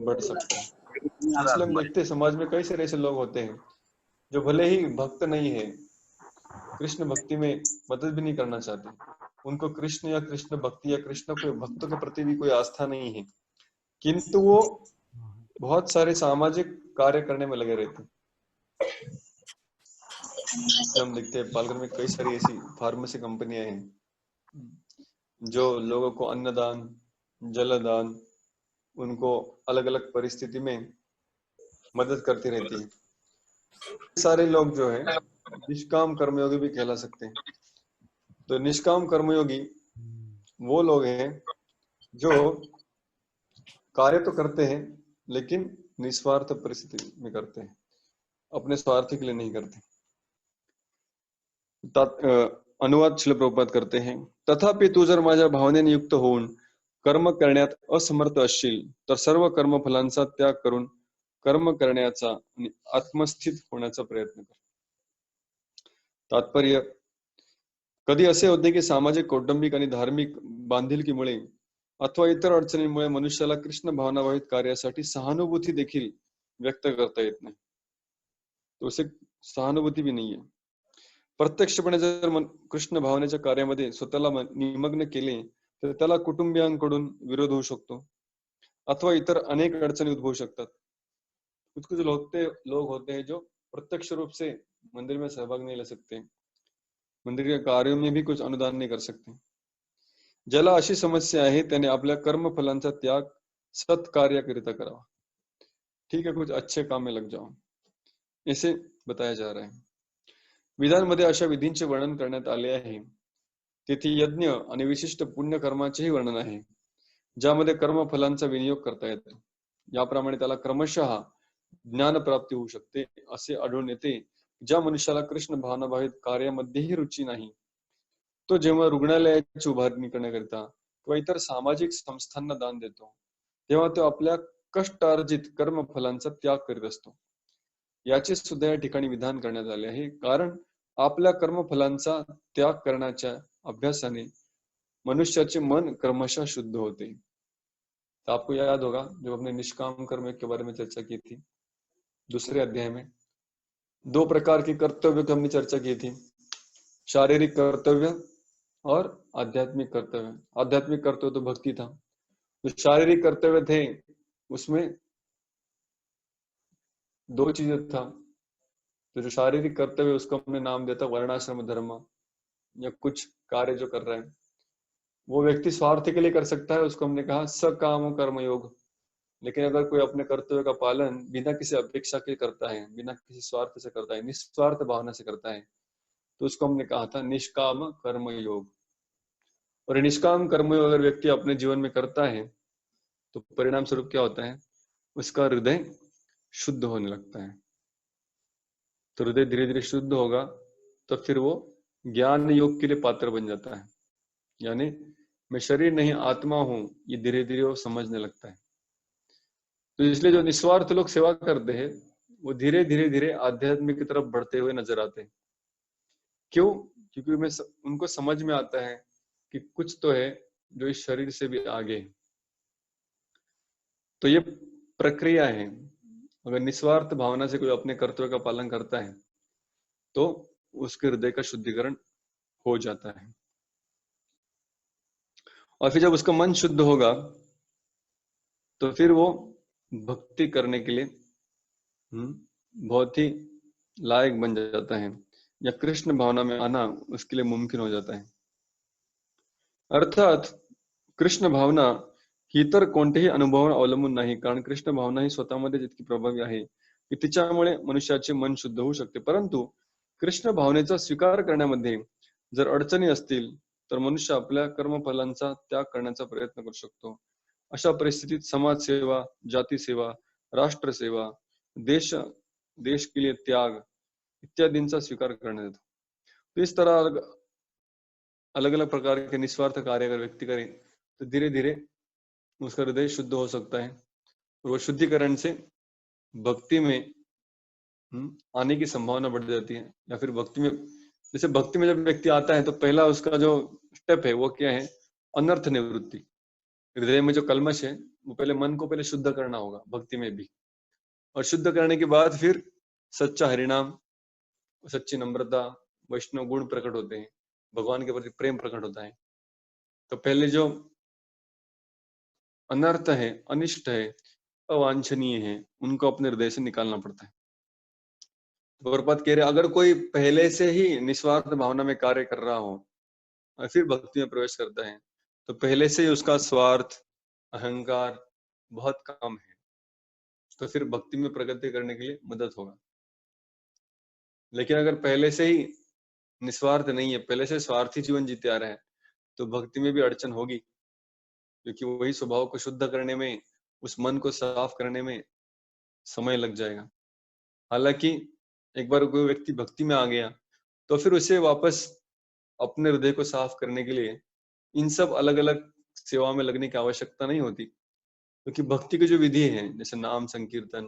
बढ़ सकता है। इसलिए हम देखते हैं समाज में कई सारे ऐसे लोग होते हैं जो भले ही भक्त नहीं है, कृष्ण भक्ति में मदद भी नहीं करना चाहते, उनको कृष्ण या कृष्ण भक्ति या कृष्ण के भक्तों के प्रति भी कोई आस्था नहीं है, किंतु वो बहुत सारे सामाजिक कार्य करने में लगे रहते हैं। हम देखते हैं पालघर में कई सारी ऐसी फार्मेसी कंपनियां हैं जो लोगों को अन्नदान, जलदान, उनको अलग अलग परिस्थिति में मदद करती रहती है। सारे लोग जो है निष्काम कर्मयोगी भी कहला सकते हैं। तो निष्काम कर्मयोगी वो लोग हैं जो कार्य तो करते हैं लेकिन निस्वार्थ परिस्थिति में करते हैं, अपने स्वार्थ के लिए नहीं करते। अनुवाद श्रील प्रभुपाद करते हैं, तथापि तू जर माझ्या भावनेने युक्त होऊन कर्म करण्यात असमर्थ असशील तर सर्व कर्मफलांचा त्याग करून कर्म करण्याचा आणि आत्मस्थित होण्याचा प्रयत्न कर। तात्पर्य, कधी असे होते की सामाजिक, कौटुंबिक आणि धार्मिक बांधिलकीमुळे अथवा इतर अडचणींमुळे मनुष्याला कृष्ण भावनाभावित कार्यासाठी सहानुभूती देखील व्यक्त करता येत नाही। तो उसे सहानुभूती भी नहीं है। प्रत्यक्षपणे जर कृष्ण भावनेच्या कार्यामध्ये स्वतःला निमग्न केले तर त्याला कुटुंबियांकडून विरोध होऊ शकतो अथवा इतर अनेक अडचणी उद्भवू शकतात। कुछ कुछ लोग होते हैं जो प्रत्यक्ष रूप से मंदिर में सहभाग नहीं ले सकते, मंदिर के कार्यों में भी कुछ अनुदान नहीं कर सकते। ज्याला अशी समस्या आहे त्याने आपल्या कर्मफलांचा त्याग सत्कार्याकरिता करावा। ठीक है, कुछ अच्छे काम में लग जाओ, ऐसे बताया जा रहा है। विधानमध्ये अशा विधींचे वर्णन करण्यात आले आहे। तेथे यज्ञ आणि विशिष्ट पुण्यकर्माचेही वर्णन आहे, ज्यामध्ये कर्मफलांचा विनियोग करता येतो। याप्रमाणे त्याला क्रमशः ज्ञान प्राप्ती होऊ शकते असे आढळून येते। ज्या मनुष्याला कृष्ण भावनाभावित कार्यामध्येही रुची नाही, तो जेव्हा रुग्णालयाची उभारणी करण्याकरिता किंवा इतर सामाजिक संस्थांना दान देतो, तेव्हा तो आपल्या कष्टार्जित कर्मफलांचा त्याग करीत असतो। याचे सुद्धा या ठिकाणी विधान करण्यात आले आहे, कारण आपल्या कर्मफलांचा त्याग करण्याच्या अभ्यासाने मनुष्याचे मन क्रमशः शुद्ध होते। तो आपको याद होगा जब हमने निष्काम कर्म के बारे में चर्चा की थी, दूसरे अध्याय में दो प्रकार के कर्तव्य की हमने चर्चा की थी, शारीरिक कर्तव्य और आध्यात्मिक कर्तव्य। आध्यात्मिक कर्तव्य तो भक्ति था, जो शारीरिक कर्तव्य थे उसमें दो चीजें था। तो जो शारीरिक कर्तव्य उसको हमने नाम दिया था वर्णाश्रम धर्म, या कुछ कार्य जो कर रहे हैं वो व्यक्ति स्वार्थ के लिए कर सकता है, उसको हमने कहा सकाम कर्म योग। लेकिन अगर कोई अपने कर्तव्य का पालन बिना किसी अपेक्षा के करता है, बिना किसी स्वार्थ से करता है, निस्वार्थ भावना से करता है, तो उसको हमने कहा था निष्काम कर्म योग। और निष्काम कर्म योग अगर व्यक्ति अपने जीवन में करता है तो परिणाम स्वरूप क्या होता है, उसका हृदय शुद्ध होने लगता है। तो हृदय धीरे धीरे शुद्ध होगा तो फिर वो ज्ञान योग के लिए पात्र बन जाता है, यानी मैं शरीर नहीं आत्मा हूं, ये धीरे धीरे वो समझने लगता है। तो इसलिए जो निस्वार्थ लोग सेवा करते हैं वो धीरे धीरे धीरे आध्यात्मिक की तरफ बढ़ते हुए नजर आते हैं। क्यों? क्योंकि उनको समझ में आता है कि कुछ तो है जो इस शरीर से भी आगे है। तो ये प्रक्रिया है। अगर निस्वार्थ भावना से कोई अपने कर्तव्य का पालन करता है तो उसके हृदय का शुद्धिकरण हो जाता है, और फिर जब उसका मन शुद्ध होगा तो फिर वो भक्ति करने के लिए बहुत ही लायक बन जाता है, या कृष्ण भावना में आना उसके लिए मुमकिन हो जाता है। अर्थात कृष्ण भावना ही इतर कोणत्याही अनुभवावर अवलंबून नाही, कारण कृष्ण भावना ही स्वतःमध्ये जितकी प्रभावी आहे की तिच्यामुळे मनुष्याचे मन शुद्ध होऊ शकते। परंतु कृष्ण भावनेचा स्वीकार करण्यामध्ये जर अडचणी असतील तर मनुष्य आपल्या कर्मफलांचा त्याग करण्याचा प्रयत्न करू शकतो। अशा परिस्थितीत समाजसेवा, जाती सेवा, राष्ट्र सेवा, देश देश के लिए त्याग इत्यादींचा स्वीकार करण्यात येतो। तो इस तरह अलग अलग प्रकार के निस्वार्थ कार्य अगर व्यक्ति करे तो धीरे धीरे उसका हृदय शुद्ध हो सकता है, और वो शुद्धिकरण से भक्ति में आने की संभावना बढ़ जाती है। या फिर भक्ति में, जैसे भक्ति में जब व्यक्ति आता है तो पहला उसका जो स्टेप है वो क्या है, अनर्थ निवृत्ति। हृदय में जो कलमश है वो पहले मन को पहले शुद्ध करना होगा भक्ति में भी, और शुद्ध करने के बाद फिर सच्चा हरिनाम, सच्ची नम्रता, वैष्णव गुण प्रकट होते हैं, भगवान के प्रति प्रेम प्रकट होता है। तो पहले जो अनर्थ है, अनिष्ट है, अवांछनीय हैं, उनको अपने हृदय से निकालना पड़ता है। गौरपाद कह रहे अगर कोई पहले से ही निस्वार्थ भावना में कार्य कर रहा हो और फिर भक्ति में प्रवेश करता है, तो पहले से ही उसका स्वार्थ, अहंकार बहुत कम है, तो फिर भक्ति में प्रगति करने के लिए मदद होगा। लेकिन अगर पहले से ही निस्वार्थ नहीं है, पहले से स्वार्थी जीवन जीते आ रहा है, तो भक्ति में भी अड़चन होगी, क्योंकि वही स्वभाव को शुद्ध करने में, उस मन को साफ करने में समय लग जाएगा। हालांकि एक बार कोई व्यक्ति भक्ति में आ गया, तो फिर उसे वापस अपने हृदय को साफ करने के लिए इन सब अलग अलग सेवा में लगने की आवश्यकता नहीं होती, क्योंकि भक्ति की जो विधि है, जैसे नाम संकीर्तन,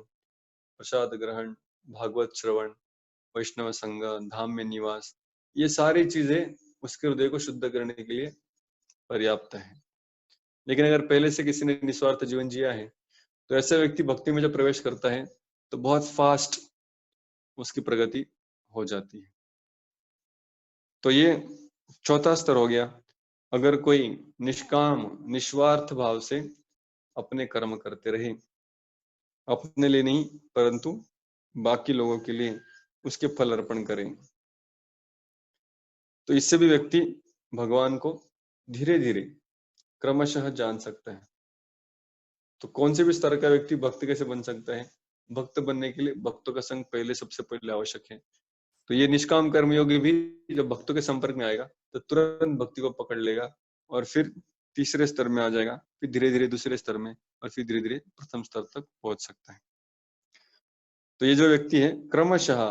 प्रसाद ग्रहण, भागवत श्रवण, वैष्णव संग, धाम में निवास, ये सारी चीजें उसके हृदय को शुद्ध करने के लिए पर्याप्त है। लेकिन अगर पहले से किसी ने निस्वार्थ जीवन जिया है, तो ऐसा व्यक्ति भक्ति में जब प्रवेश करता है, तो बहुत फास्ट उसकी प्रगति हो जाती है। तो ये चौथा स्तर हो गया। अगर कोई निष्काम निस्वार्थ भाव से अपने कर्म करते रहे, अपने लिए नहीं परंतु बाकी लोगों के लिए उसके फल अर्पण करें, तो इससे भी व्यक्ति भगवान को धीरे धीरे क्रमशः जान सकता है। तो कौन से भी स्तर का व्यक्ति भक्त कैसे बन सकता है? भक्त बनने के लिए भक्तों का संग पहले सबसे पहले आवश्यक है। तो ये निष्काम कर्मयोगी भी जब भक्तों के संपर्क में आएगा, तो तुरंत भक्ति को पकड़ लेगा और फिर तीसरे स्तर में आ जाएगा, फिर धीरे धीरे दूसरे स्तर में, और फिर धीरे धीरे प्रथम स्तर तक पहुंच सकता है। तो ये जो व्यक्ति है क्रमशः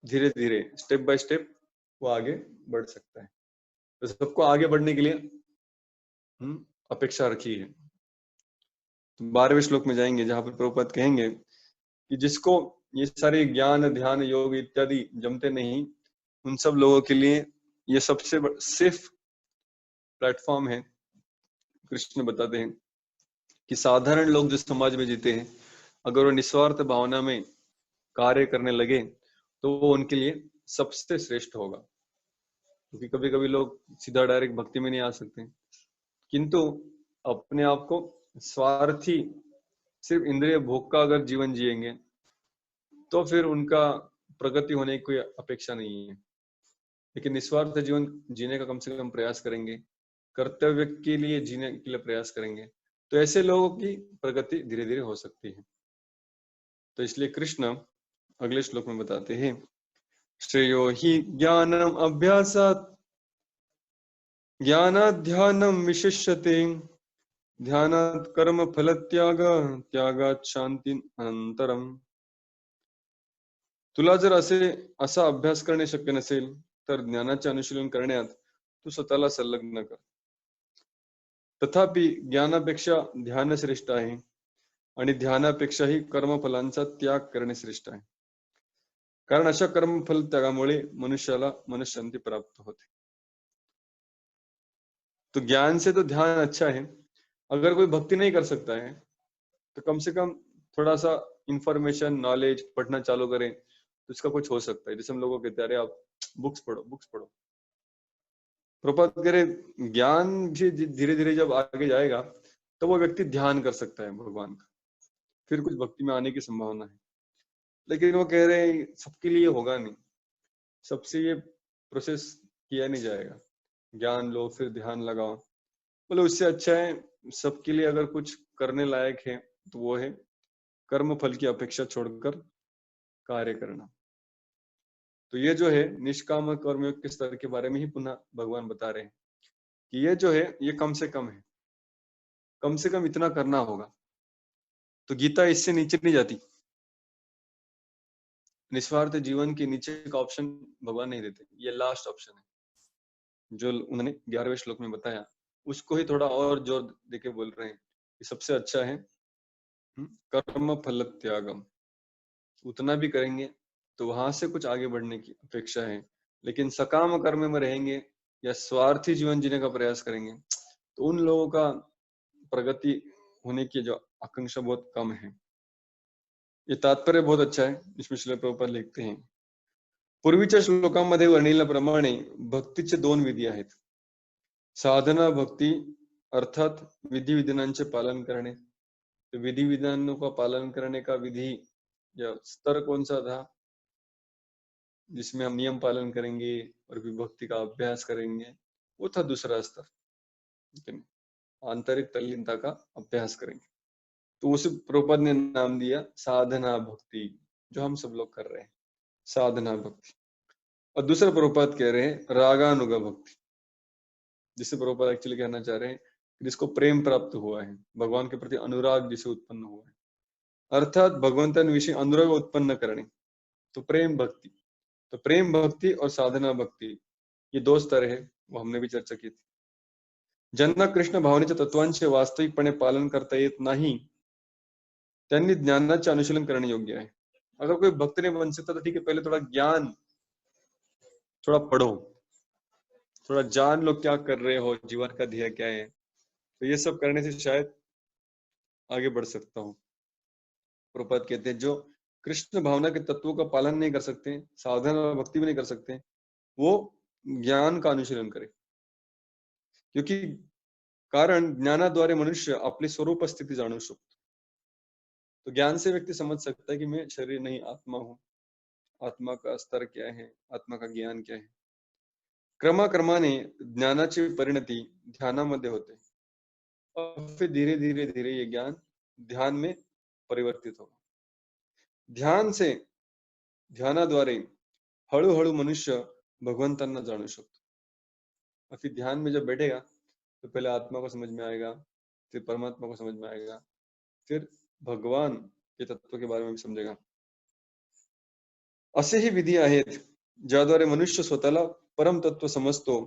धीरे धीरे स्टेप बाय स्टेप वो आगे बढ़ सकता है। तो सबको आगे बढ़ने के लिए अपेक्षा रखी है। तो 12वें श्लोक में जाएंगे, जहां पर प्रभुपाद कहेंगे कि जिसको ये सारे ज्ञान ध्यान योग इत्यादि जमते नहीं, उन सब लोगों के लिए ये सबसे सेफ प्लेटफॉर्म है। कृष्ण बताते हैं कि साधारण लोग जो समाज में जीते हैं, अगर वो निस्वार्थ भावना में कार्य करने लगे, तो वो उनके लिए सबसे श्रेष्ठ होगा। क्योंकि कभी कभी लोग सीधा डायरेक्ट भक्ति में नहीं आ सकते, किंतु अपने आप को स्वार्थी सिर्फ इंद्रिय भोग का अगर जीवन जिएंगे, तो फिर उनका प्रगति होने की कोई अपेक्षा नहीं है। लेकिन निस्वार्थ जीवन जीने का कम से कम प्रयास करेंगे, कर्तव्य के लिए जीने के लिए प्रयास करेंगे, तो ऐसे लोगों की प्रगति धीरे धीरे हो सकती है। तो इसलिए कृष्ण अगले श्लोक में बताते हैं, श्रेयो हि ज्ञानम अभ्यासात् ज्ञानाध्यानम विशिष्यते ध्यानात् कर्म फल त्याग त्यागात् शांति अनंतरम। तुला जर असा अभ्यास करणे शक्य नसेल, तर ज्ञानाचे अनुशीलन करण्यात तू स्वतःला संलग्न कर। तथापि ज्ञानापेक्षा ध्यान श्रेष्ठ आहे आणि ध्यानापेक्षाही कर्मफलांचा त्याग करणे श्रेष्ठ आहे, कारण अशा कर्मफल त्यागामुळे मनुष्याला मनःशांती प्राप्त होते। तो ज्ञान से तो ध्यान अच्छा है, अगर कोई भक्ति नहीं कर सकता है, तो कम से कम थोड़ा सा इंफॉर्मेशन नॉलेज पढ़ना चालू करें, तो इसका कुछ हो सकता है। जैसे हम लोगों को कहते हैं, अरे आप बुक्स पढ़ो बुक्स पढ़ो। प्रभुपाद कह रहे ज्ञान भी धीरे धीरे जब आगे जाएगा, तो वो व्यक्ति ध्यान कर सकता है भगवान का, फिर कुछ भक्ति में आने की संभावना है। लेकिन वो कह रहे हैं सबके लिए होगा नहीं, सबसे ये प्रोसेस किया नहीं जाएगा। ज्ञान लो फिर ध्यान लगाओ, बोले उससे अच्छा है सबके लिए अगर कुछ करने लायक है, तो वो है कर्म फल की अपेक्षा छोड़कर कार्य करना। तो ये जो है निष्काम कर्मयोग के स्तर के बारे में ही पुनः भगवान बता रहे हैं कि ये जो है ये कम से कम है, कम से कम इतना करना होगा। तो गीता इससे नीचे नहीं जाती। निस्वार्थ जीवन के नीचे का ऑप्शन भगवान नहीं देते, ये लास्ट ऑप्शन है जो उन्होंने 11वें श्लोक में बताया। उसको ही थोड़ा और जोर देके बोल रहे हैं कि सबसे अच्छा है कर्म फल त्यागम। उतना भी करेंगे तो वहां से कुछ आगे बढ़ने की अपेक्षा है, लेकिन सकाम कर्म में रहेंगे या स्वार्थी जीवन जीने का प्रयास करेंगे, तो उन लोगों का प्रगति होने की जो आकांक्षा बहुत कम है। ये तात्पर्य बहुत अच्छा है, इसमें श्रील प्रभुपाद लिखते हैं, पूर्वीच्या श्लोकांमध्ये वर्णिल्याप्रमाणे भक्तीचे दोन विधी आहेत, साधना भक्ती अर्थात विधी विधानांचे पालन करणे, तो विधि विधानों का पालन करने का विधि या स्तर कौन सा था, जिसमें हम नियम पालन करेंगे और विभक्ति का अभ्यास करेंगे, वो था दूसरा स्तर, ठीक है, आंतरिक तल्लीनता का अभ्यास करेंगे। तो उस प्रभुपाद ने नाम दिया साधना भक्ति, जो हम सब लोग कर रहे हैं, साधना भक्ति। और दूसरा प्रभुपाद कह रहे हैं रागानुग भक्ति, जिसे प्रभुपाद एक्चुअली कहना चाह रहे हैं कि जिसको प्रेम प्राप्त हुआ है, भगवान के प्रति अनुराग जिसे उत्पन्न हुआ है, अर्थात भगवंतन विषय अनुराग उत्पन्न करने, तो प्रेम भक्ति। तो प्रेम भक्ति और साधना भक्ति ये दो स्तर है, वो हमने भी चर्चा की थी। ज्यांना कृष्ण भावनेच्या तत्वांचे वास्तविकपणे पालन करता येत नाही, त्यांनी ज्ञानाचे अनुशीलन करणे योग्य आहे। अगर कोई भक्त नहीं बन सकता तो ठीक है, पहले थोड़ा ज्ञान, थोड़ा पढ़ो, थोड़ा जान लो क्या कर रहे हो, जीवन का ध्येय क्या है, तो ये सब करने से शायद आगे बढ़ सकता हूँ। प्रभुपाद कहते हैं जो कृष्ण भावना के तत्वों का पालन नहीं कर सकते, साधना और भक्ति भी नहीं कर सकते, वो ज्ञान का अनुशीलन करे, क्योंकि कारण ज्ञानाद्वारे मनुष्य आपली स्वरूप स्थिति जाणू शकतो। तो ज्ञान से व्यक्ति समझ सकता है कि मैं शरीर नहीं आत्मा हूँ, आत्मा का स्तर क्या है, आत्मा का ज्ञान क्या है। क्रमाक्रमाने ज्ञानाची परिणति ध्यानामध्ये होते और फिर धीरे धीरे धीरे ये ज्ञान ध्यान में परिवर्तित होगा। ध्यान से, ध्यानाद्वारे हळूहळू मनुष्य भगवंतांना जाणू शकतो। और फिर ध्यान में जब बैठेगा तो पहले आत्मा को समझ में आएगा, फिर परमात्मा को समझ में आएगा, फिर भगवान के तत्व के बारे में भी समझेगा। असे ही विधी आहेत ज्याद्वारे मनुष्य स्वतःला परम तत्व समजतो।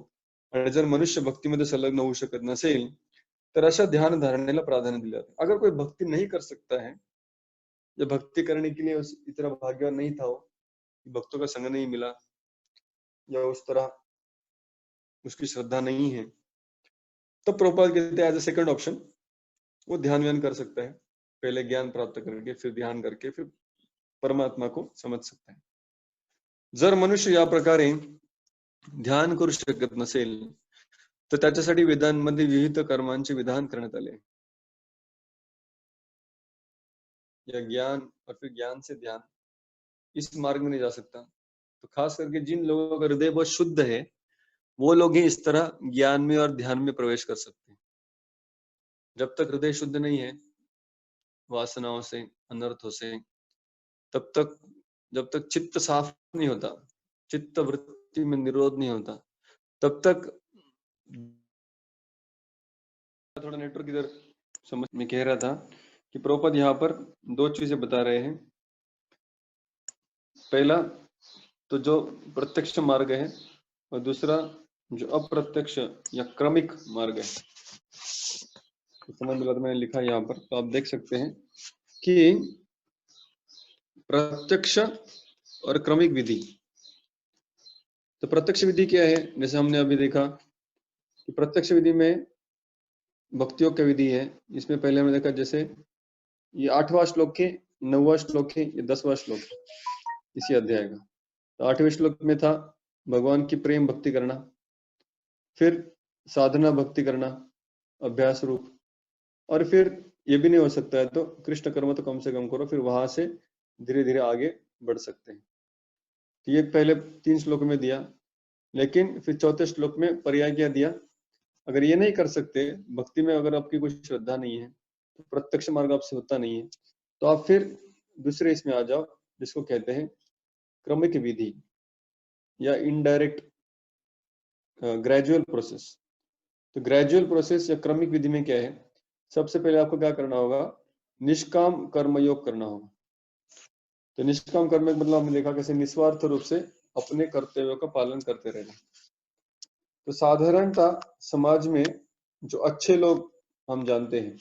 आणि जर मनुष्य भक्तीमध्ये संलग्न होऊ शकत नसेल तर अशा ध्यान धारणेला प्राधान्य दिले जाते। अगर कोई भक्ति नहीं कर सकता है या भक्ति करने के लिए इतना भाग्यवान नहीं था, वो भक्तों का संग नहीं मिला या उस तरह उसकी श्रद्धा नहीं है, तब प्रभुपाद कहते हैं एज ए सेकंड ऑप्शन वो ध्यान व्यान कर सकता है, पहले ज्ञान प्राप्त करके फिर ध्यान करके फिर परमात्मा को समझ सकता है। जर मनुष्य या प्रकारे ध्यान करू शकत नसेल तर त्याच्यासाठी वेदांमध्ये विविध कर्मांचे विधान करण्यात आले। या ज्ञान और फिर ज्ञान से ध्यान, इस मार्ग में नहीं जा सकता। तो खास करके जिन लोगों का हृदय बहुत शुद्ध है वो लोग ही इस तरह ज्ञान में और ध्यान में प्रवेश कर सकते हैं। जब तक हृदय शुद्ध नहीं है वासनाओं से, अनर्थों से, तब तक, जब तक चित्त साफ नहीं होता, चित्त वृत्ति में निरोध नहीं होता, तब तक। थोड़ा नेटवर्क इधर समझ में कह रहा था कि प्रभुपाद यहाँ पर दो चीजें बता रहे हैं। पहला तो जो प्रत्यक्ष मार्ग है और दूसरा जो अप्रत्यक्ष या क्रमिक मार्ग है। संबंध मैंने लिखा है यहाँ पर, तो आप देख सकते हैं कि प्रत्यक्ष और क्रमिक विधि। तो प्रत्यक्ष विधि क्या है, जैसे हमने अभी देखा कि प्रत्यक्ष विधि में भक्तियों की विधि है। इसमें पहले हमने देखा जैसे ये 8वां श्लोक है, 9वां श्लोक है, ये 10वां श्लोक है इसी अध्याय का। तो 8वें श्लोक में था भगवान की प्रेम भक्ति करना, फिर साधना भक्ति करना अभ्यास रूप, और फिर ये भी नहीं हो सकता है तो कृष्ण कर्म तो कम से कम करो, फिर वहां से धीरे धीरे आगे बढ़ सकते हैं। तो ये पहले 3 श्लोक में दिया, लेकिन फिर चौथे श्लोक में पर्याय क्या दिया, अगर ये नहीं कर सकते भक्ति में, अगर आपकी कोई श्रद्धा नहीं है तो प्रत्यक्ष मार्ग आपसे होता नहीं है, तो आप फिर दूसरे इसमें आ जाओ जिसको कहते हैं क्रमिक विधि या इनडायरेक्ट ग्रेजुअल प्रोसेस। तो ग्रेजुअल प्रोसेस या क्रमिक विधि में क्या है, सबसे पहले आपको क्या करना होगा, निष्काम कर्मयोग करना होगा। तो निष्काम कर्म मतलब हमने देखा कैसे निस्वार्थ रूप से अपने कर्तव्यों का पालन करते रहना। तो साधारणतः समाज में जो अच्छे लोग हम जानते हैं,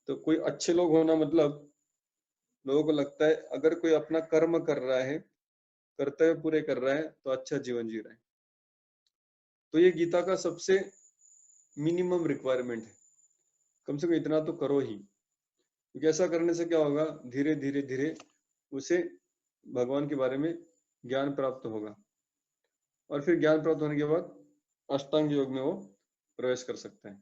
तो कोई अच्छे लोग होना मतलब लोगों को लगता है अगर कोई अपना कर्म कर रहा है, कर्तव्य पूरे कर रहा है तो अच्छा जीवन जी रहा है। तो ये गीता का सबसे मिनिमम रिक्वायरमेंट है, कम से कम इतना तो करो ही, क्योंकि ऐसा करने से क्या होगा, धीरे धीरे धीरे उसे भगवान के बारे में ज्ञान प्राप्त होगा, और फिर ज्ञान प्राप्त होने के बाद अष्टांग योग में वो प्रवेश कर सकता है।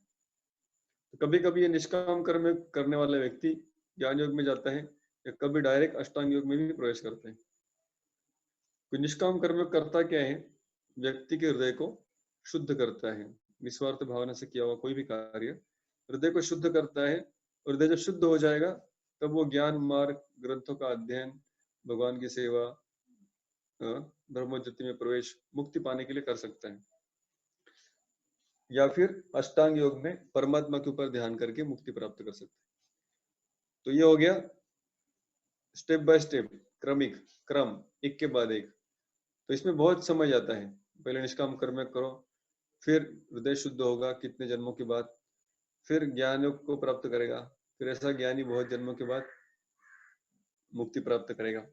कभी कभी ये निष्काम कर्म करने वाला व्यक्ति ज्ञान योग में जाता है या कभी डायरेक्ट अष्टांग योग में भी प्रवेश करते हैं। कोई निष्काम कर्म करता क्या है, व्यक्ति के हृदय को शुद्ध करता है। निस्वार्थ भावना से किया हुआ कोई भी कार्य हृदय को शुद्ध करता है। हृदय जब शुद्ध हो जाएगा तब वो ज्ञान मार्ग ग्रंथों का अध्ययन, भगवान की सेवा, ब्रह्म ज्योति में प्रवेश, मुक्ति पाने के लिए कर सकता है, या फिर अष्टांग योग में परमात्मा के ऊपर ध्यान करके मुक्ति प्राप्त कर सकते हैं। तो ये हो गया स्टेप बाय स्टेप, क्रमिक क्रम, एक के बाद एक। तो इसमें बहुत समय जाता है। पहले निष्काम कर्म करो, फिर हृदय शुद्ध होगा कितने जन्मों के बाद, फिर ज्ञान को प्राप्त करेगा, फिर ऐसा ज्ञानी बहुत जन्मों के बाद मुक्ति प्राप्त करेगा।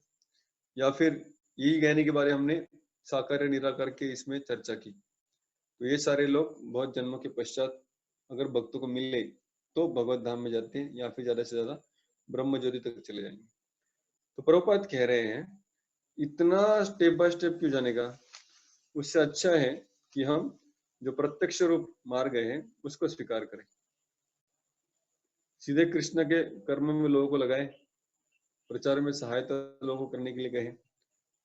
या फिर यही ज्ञानी के बारे में हमने साकार निराकार के इसमें चर्चा की। तो ये सारे लोग बहुत जन्मों के पश्चात अगर भक्तों को मिले तो भगवत धाम में जाते हैं, या फिर ज्यादा से ज्यादा ब्रह्म ज्योति तक चले जाएंगे। तो प्रभुपाद कह रहे हैं इतना स्टेप बाय स्टेप क्यों जाने का, उससे अच्छा है कि हम जो प्रत्यक्ष रूप मार्ग है उसको स्वीकार करें। सीधे कृष्ण के कर्म में लोगों को लगाए, प्रचार में सहायता लोगों को करने के लिए कहे,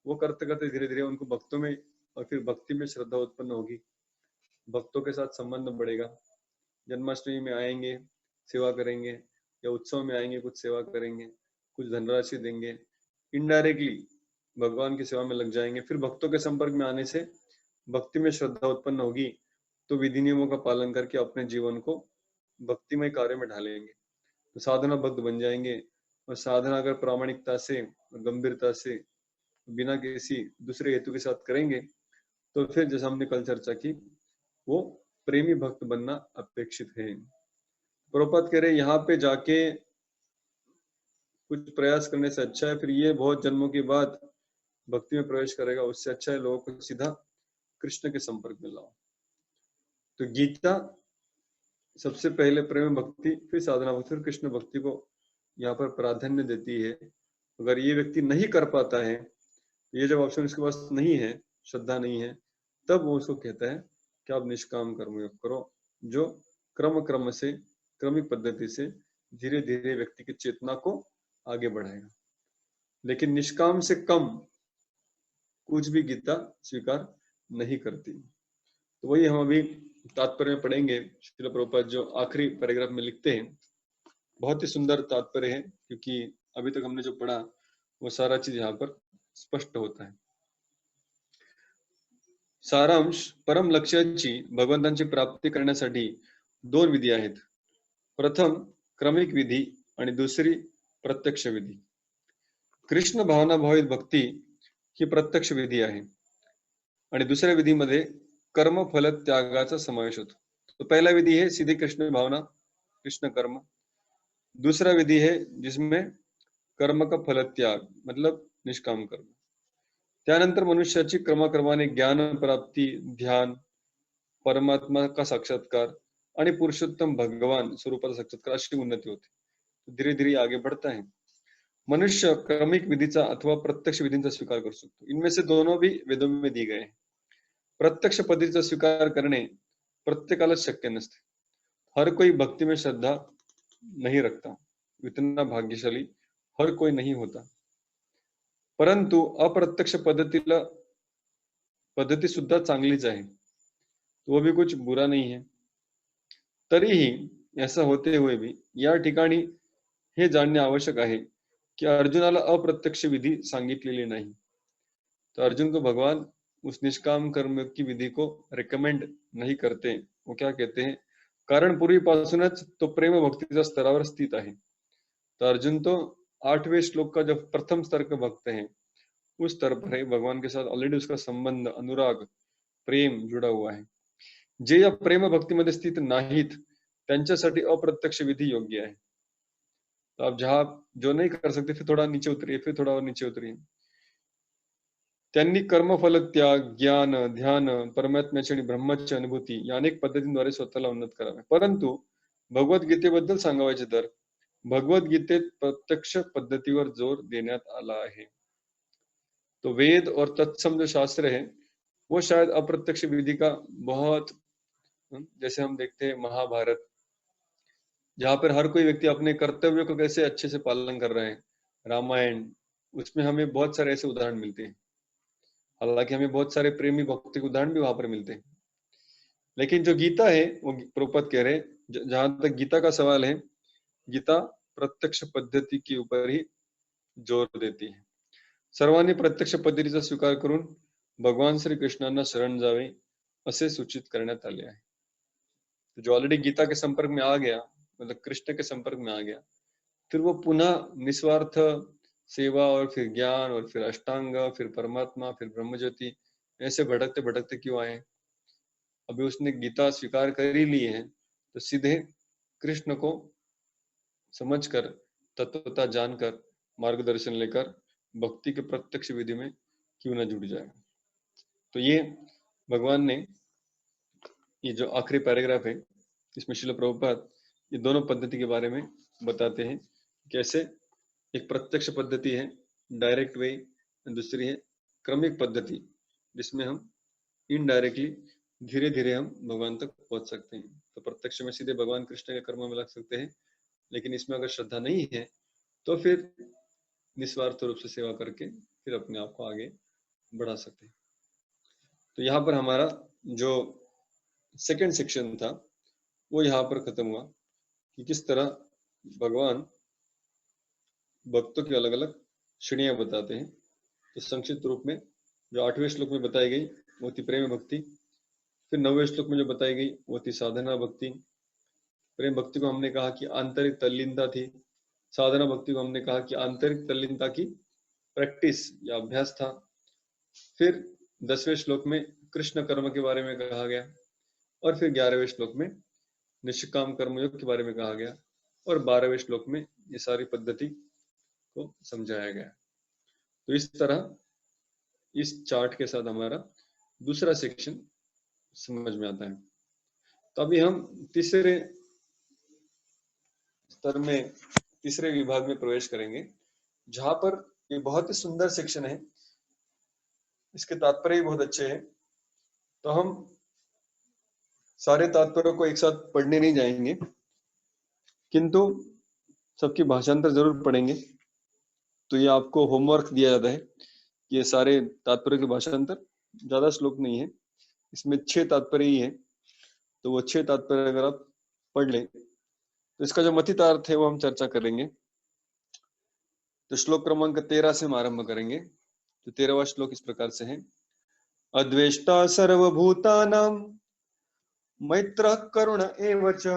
वो करते करते धीरे धीरे उनको भक्तों में और फिर भक्ति में श्रद्धा उत्पन्न होगी, भक्तों के साथ संबंध बढ़ेगा। जन्माष्टमी में आएंगे सेवा करेंगे, या उत्सव में आएंगे कुछ सेवा करेंगे, कुछ धनराशि देंगे, इनडायरेक्टली भगवान की सेवा में लग जाएंगे। फिर भक्तों के संपर्क में आने से भक्ति में श्रद्धा उत्पन्न होगी, तो विधि नियमों का पालन करके अपने जीवन को भक्तिमय कार्य में ढालेंगे, तो साधना भक्त बन जाएंगे। और साधना अगर प्रामाणिकता से और गंभीरता से बिना किसी दूसरे हेतु के साथ करेंगे तो फिर जैसा हमने कल चर्चा की, वो प्रेमी भक्त बनना अपेक्षित है। प्रभुपाद कह रहे यहाँ पे जाके कुछ प्रयास करने से अच्छा है फिर ये बहुत जन्मों के बाद भक्ति में प्रवेश करेगा, उससे अच्छा है लोगों को सीधा कृष्ण के संपर्क में लाओ। तो गीता सबसे पहले प्रेम भक्ति, फिर साधना भक्ति, फिर कृष्ण भक्ति को यहाँ पर प्राधान्य देती है। अगर ये व्यक्ति नहीं कर पाता है, ये जब ऑप्शन इसके पास नहीं है, श्रद्धा नहीं है, तब वो उसको कहता है कि आप निष्काम कर्म योग करो, जो क्रम से क्रमिक पद्धति से धीरे धीरे व्यक्ति की चेतना को आगे बढ़ाएगा। लेकिन निष्काम से कम कुछ भी गीता स्वीकार नहीं करती। तो वही हम अभी तात्पर्य में पढ़ेंगे। श्रील प्रभुपाद जो आखिरी पैराग्राफ में लिखते हैं, बहुत ही सुंदर तात्पर्य है, क्योंकि अभी तक हमने जो पढ़ा वो सारा चीज यहाँ पर स्पष्ट होता है। सारांश, परम लक्ष्याची भगवंतांची प्राप्ती करण्यासाठी दोन विधी आहेत। प्रथम क्रमिक विधी आणि दुसरी प्रत्यक्ष विधी। कृष्ण भावना भावित भक्ती ही प्रत्यक्ष विधी आहे आणि दुसऱ्या विधीमध्ये कर्म फल त्यागाचा समावेश होतो। तो पहला विधि है सीधी कृष्ण भावना, कृष्ण कर्म। दूसरा विधि है जिसमें कर्म का फल त्याग मतलब निष्काम कर्म। त्यानंतर मनुष्याची क्रमाक्रमाने ज्ञान प्राप्ती, ध्यान, परमात्मा का साक्षात्कार आणि पुरुषोत्तम भगवान स्वरूपाचा साक्षात्कार अशी उन्नती होते। धीरे धीरे आगे बढ़ता है। मनुष्य क्रमिक विधीचा अथवा प्रत्यक्ष विधींचा स्वीकार कर सकतो। इनमें से दोनों भी वेदों में दी गए हैं। प्रत्यक्ष पद्धतीचा स्वीकार करणे प्रत्येकाला शक्य नसते। हर कोई भक्ति में श्रद्धा नहीं रखता, इतना भाग्यशाली हर कोई नहीं होता। परंतु अप्रत्यक्ष पद्धती सुद्धा चांगलीच आहे, वो भी कुछ बुरा नहीं है। तरीही ऐसा होते हुए भी या ठिकाणी हे जाणणे आवश्यक आहे कि अर्जुनाला अप्रत्यक्ष विधि सांगितलेली नाही। तो अर्जुन को भगवान उस निष्काम कर्म की विधि को रिकमेंड नहीं करते। वो क्या कहते हैं, कारण पूर्वीपासूनच तो प्रेम भक्तीच्या स्तरावर स्थित आहे। तो अर्जुन तो 8वें श्लोक का जो प्रथम स्तर का भक्त है उस स्तर पर है, भगवान के साथ ऑलरेडी उसका संबंध, अनुराग, प्रेम जुड़ा हुआ है। जे या प्रेम भक्ति मध्ये स्थित नाहीत त्यांच्यासाठी अप्रत्यक्ष विधि योग्य है। तो आप जहाँ जो नहीं कर सकते फिर थोड़ा नीचे उतरिए, फिर थोड़ा और नीचे उतरिए। त्यांनी कर्मफल त्याग, ज्ञान, ध्यान, परमात्म्याची आणि ब्रह्माची अनुभूती या अनेक पद्धतींद्वारे स्वतःला उन्नत करावे। परंतु भगवद्गीतेबद्दल सांगायचे तर भगवद्गीतेत प्रत्यक्ष पद्धतीवर जोर देण्यात आला आहे। तो वेद और तत्सम जो शास्त्र है वो शायद अप्रत्यक्ष विधि का बहुत, जैसे हम देखते हैं महाभारत, जहाँ पर हर कोई व्यक्ति अपने कर्तव्यों को कैसे अच्छे से पालन कर रहे हैं। रामायण, उसमें हमें बहुत सारे ऐसे उदाहरण मिलते हैं। हालाँकि हमें बहुत सारे प्रेमी भक्ति के उदाहरण भी वहाँ पर मिलते हैं। लेकिन जो गीता है, वो प्रभुपाद कह रहे हैं, जहाँ तक गीता का सवाल है, गीता प्रत्यक्ष पद्धती के ऊपर ही जोर देती है. सर्वांनी प्रत्यक्ष पद्धतीचा स्वीकार करून भगवान श्री कृष्णांना शरण जावे असे सूचित करण्यात आले आहे. जो ऑलरेडी गीता के संपर्क में आ गया, मतलब कृष्ण के संपर्क में आ गया, फिर वो पुनः निस्वार्थ सेवा और फिर ज्ञान और फिर अष्टांग, फिर परमात्मा, फिर ब्रह्मज्योति, ऐसे भटकते भटकते क्यों आए? अभी उसने गीता स्वीकार कर ही ली है, तो सीधे कृष्ण को समझकर, तत्वता जानकर, मार्गदर्शन लेकर भक्ति के प्रत्यक्ष विधि में क्यों न जुड़ जाए। तो ये भगवान ने, ये जो आखिरी पैराग्राफ है, इसमें श्रील प्रभुपाद ये दोनों पद्धति के बारे में बताते हैं। कैसे एक प्रत्यक्ष पद्धति है, डायरेक्ट वे, दूसरी है क्रमिक पद्धति, जिसमें हम इनडायरेक्टली धीरे धीरे हम भगवान तक पहुंच सकते हैं। तो प्रत्यक्ष में सीधे भगवान कृष्ण के कर्म में लग सकते हैं, लेकिन इसमें अगर श्रद्धा नहीं है तो फिर निस्वार्थ रूप से सेवा करके फिर अपने आप को आगे बढ़ा सकते हैं। तो यहाँ पर हमारा जो सेकंड सेक्शन था वो यहाँ पर खत्म हुआ कि किस तरह भगवान भक्तों की अलग अलग श्रेणियां बताते हैं। तो संक्षिप्त रूप में जो 8वें श्लोक में बताई गई वो थी प्रेम भक्ति, फिर 9वें श्लोक में जो बताई गई वो थी साधना भक्ति। प्रेम भक्ति को हमने कहा कि आंतरिक तल्लीनता थी, साधना भक्ति को हमने कहा कि आंतरिक तल्लीनता की प्रैक्टिस या अभ्यास था। फिर 10वें श्लोक में कृष्ण कर्म के बारे में कहा गया, और फिर 11वें श्लोक में निष्काम कर्मयोग के बारे में कहा गया, और 12वें श्लोक में ये सारी पद्धति को समझाया गया। तो इस तरह इस चार्ट के साथ हमारा दूसरा सेक्शन समझ में आता है। तो अभी हम तीसरे स्तर में, तीसरे विभाग में प्रवेश करेंगे, जहां पर ये बहुत ही सुंदर सेक्शन है, इसके तात्पर्य भी बहुत अच्छे हैं। तो हम सारे तात्पर्यों को एक साथ पढ़ने नहीं जाएंगे, किंतु सबकी भाषांतर जरूर पढ़ेंगे। तो ये आपको होमवर्क दिया जाता है, ये सारे तात्पर्य के भाषांतर, ज्यादा श्लोक नहीं है, इसमें 6 तात्पर्य ही है। तो वो 6 तात्पर्य अगर आप पढ़ लें तो इसका जो मथितार्थ है वो हम चर्चा करेंगे। तो श्लोक क्रमांक 13 से हम आरंभ करेंगे। तो 13वां श्लोक इस प्रकार से है, अद्वेष्टा सर्वभूतानां मैत्रः करुण एव च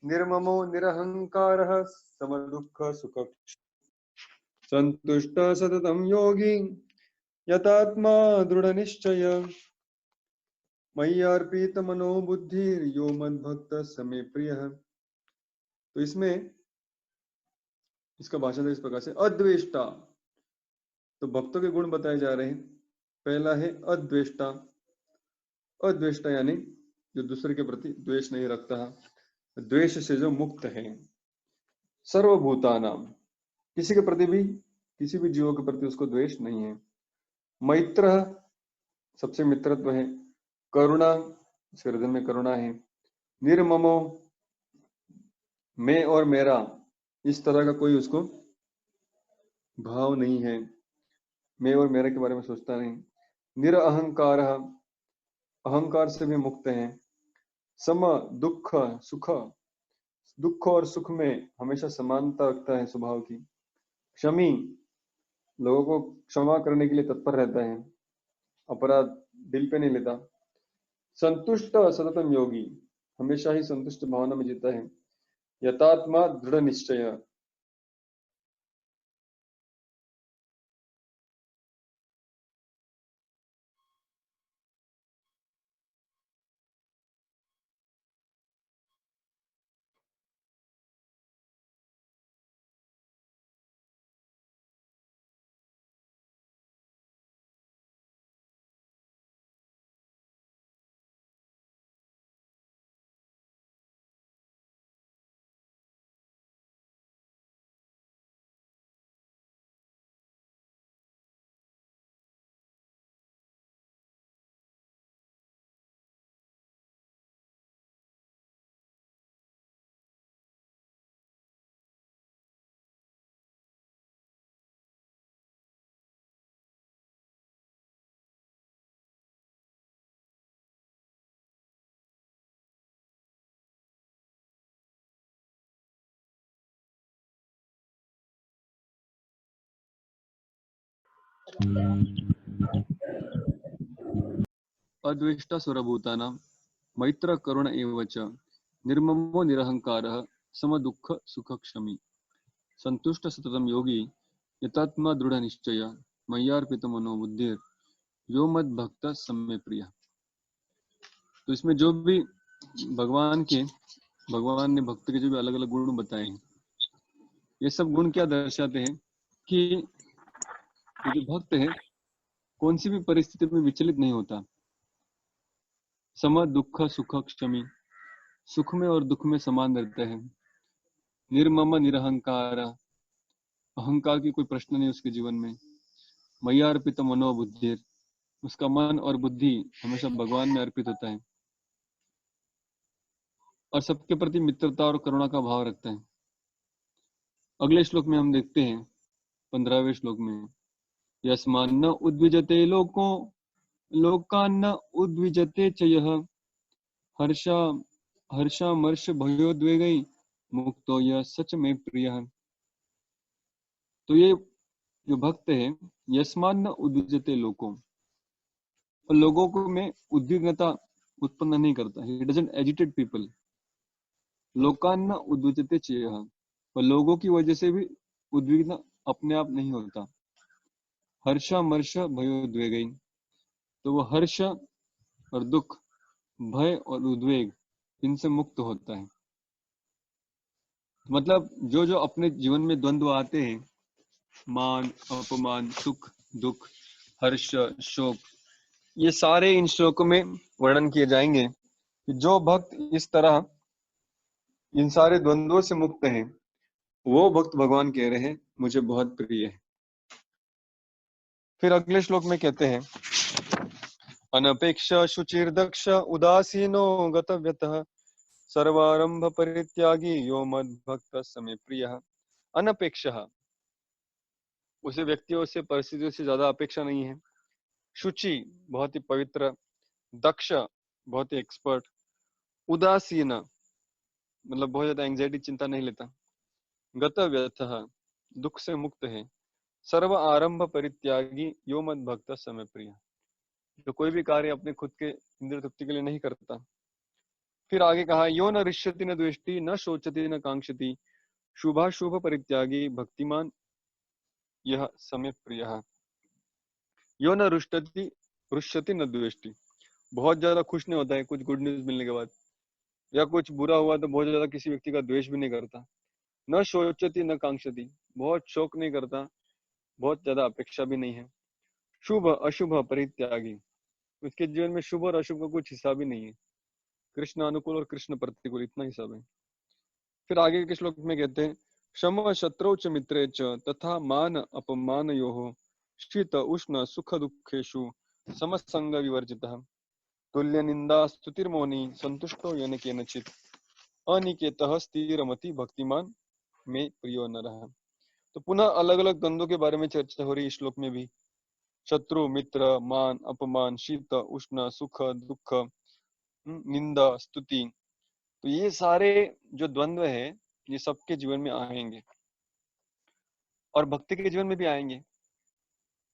निर्ममो निरहंकारः समदुःख सुख संतुष्टः सततं योगी यतात्मा दृढ़ निश्चय मय्यार्पित मनो बुद्धिर यो मद्भक्त समे प्रियः। तो इसमें इसका भाषण इस प्रकार से, अद्वेष्टा, तो भक्तों के गुण बताए जा रहे हैं। पहला है अद्वेष्टा, अद्वेष्टा यानी जो दूसरे के प्रति द्वेष नहीं रखता, द्वेष से जो मुक्त है। सर्वभूतानाम, किसी के प्रति भी, किसी भी जीवों के प्रति उसको द्वेष नहीं है। मैत्र, सबसे मित्रत्व है। करुणा, उसके हृदय में करुणा है। निर्ममो, मैं और मेरा, इस तरह का कोई उसको भाव नहीं है, मैं और मेरे के बारे में सोचता नहीं। निरअहंकार, अहंकार से भी मुक्त है। सम दुख सुख, दुख और सुख में हमेशा समानता रखता है स्वभाव की। क्षमी, लोगों को क्षमा करने के लिए तत्पर रहता है, अपराध दिल पे नहीं लेता। संतुष्ट सततम योगी, हमेशा ही संतुष्ट भावना में जीता है। यथात्मा दृढ़ निश्चय, अद्वेष्टा सर्वभूतानां मैत्र करुण एव च निर्ममो निरहंकारः समदुःख सुखक्षमी संतुष्ट सततम योगी यतात्मा दृढ़ निश्चय मय्यार्पित मनोबुद्धिर यो मद भक्त सम्मे प्रिय। तो इसमें जो भी भगवान ने भक्त के जो भी अलग अलग गुण बताए हैं, ये सब गुण क्या दर्शाते हैं कि ये जो भक्त है कौन सी भी परिस्थिति में विचलित नहीं होता, सम दुख सुख क्षमी, सुख में और दुख में समान रहता है, निर्मम निरहंकार, अहंकार की कोई प्रश्न नहीं उसके जीवन में, मय्या अर्पित मनोबुद्धि, उसका मन और बुद्धि हमेशा भगवान में अर्पित होता है, और सबके प्रति मित्रता और करुणा का भाव रखता है। अगले श्लोक में हम देखते हैं 15वें श्लोक में, यस्मान्न उद्विजते लोकान्न उद्विजते च यः हर्षामर्ष भयोद्वेगै मुक्तो यः सच में प्रियः। तो ये जो भक्त है, यस्मान्न उद्विजते और लोगों को में उद्विग्नता उत्पन्न नहीं करता, he doesn't agitate people। लोकान्न उद्विजते च यः, और लोगों की वजह से भी उद्विग्न अपने आप नहीं होता। हर्षामर्ष भयोद्वेगै, तो वो हर्ष और दुख, भय और उद्वेग, इनसे मुक्त होता है। मतलब जो जो अपने जीवन में द्वंद्व आते हैं, मान अपमान, सुख दुख, हर्ष शोक, ये सारे इन श्लोकों में वर्णन किए जाएंगे कि जो भक्त इस तरह इन सारे द्वंद्वों से मुक्त है, वो भक्त भगवान कह रहे हैं मुझे बहुत प्रिय है। फिर अगले श्लोक में कहते हैं, अनपेक्ष शुचिर्दक्ष उदासीनो गतव्यतः सर्वारंभ परित्यागी यो मद भक्त समे प्रियः। अनपेक्ष, उसे व्यक्तियों से परिस्थितियों से ज्यादा अपेक्षा नहीं है। शुचि, बहुत ही पवित्र। दक्ष, बहुत ही एक्सपर्ट। उदासीन, मतलब बहुत ज्यादा एंजाइटी चिंता नहीं लेता। गतव्यतः, दुख से मुक्त है। सर्व आरंभ परित्यागी यो मद भक्त समे प्रिय, तो कोई भी कार्य अपने खुद के इंद्रिय तृप्ति के लिए नहीं करता। फिर आगे कहा, यो न रिष्यति न द्वेष्टि न शोचति न कांक्षति शुभाशुभ परित्यागी भक्तिमान यह समे प्रियः। यो न रुष्यति न द्वेष्टि, बहुत ज्यादा खुश नहीं होता है कुछ गुड न्यूज मिलने के बाद, या कुछ बुरा हुआ तो बहुत ज्यादा किसी व्यक्ति का द्वेष भी नहीं करता। न शोचति न कांक्षति, बहुत शोक नहीं करता, बहुत ज्यादा अपेक्षा भी नहीं है। शुभ अशुभ परित्यागी, उसके जीवन में शुभ और अशुभ का कुछ हिसाब ही नहीं है। कृष्ण अनुकूल और कृष्ण प्रतिकूल, इतना हिसाब है। फिर आगे के श्लोक में कहते हैं, शम शत्रौ च मित्रे च तथा मान अपमान योः शीत उष्ण सुख दुखेषु समसंग विवर्जितः तुल्य निंदा स्तुतिर्मौनी संतुष्टो येन केनचित् अनिकेतः स्थिरमति भक्तिमान में प्रियो नरः। तो पुनः अलग अलग द्वंद्वों के बारे में चर्चा हो रही है श्लोक में भी। शत्रु, मित्र, मान अपमान, शीत उष्ण, सुख दुख, निंदा स्तुति, तो ये सारे जो द्वंद्व है ये सबके जीवन में आएंगे और भक्ति के जीवन में भी आएंगे,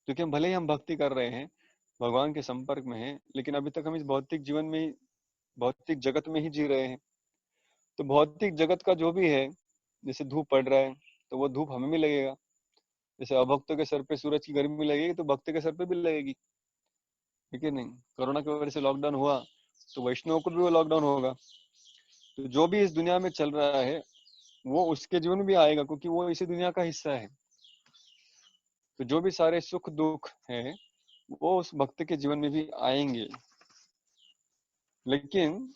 क्योंकि हम भले ही हम भक्ति कर रहे हैं, भगवान के संपर्क में हैं, लेकिन अभी तक हम इस भौतिक जीवन में ही, भौतिक जगत में ही जी रहे हैं। तो भौतिक जगत का जो भी है, जैसे धूप पड़ रहा है तो वो धूप हमें भी लगेगा, जैसे अभक्तों के सर पे सूरज की गर्मी लगेगी तो भक्त के सर पे भी लगेगी, ठीक है नहीं। कोरोना की वजह से लॉकडाउन हुआ तो वैष्णव को भी वो लॉकडाउन होगा। तो जो भी इस दुनिया में चल रहा है वो उसके जीवन में भी आएगा, क्योंकि वो इसी दुनिया का हिस्सा है। तो जो भी सारे सुख दुख है वो उस भक्त के जीवन में भी आएंगे। लेकिन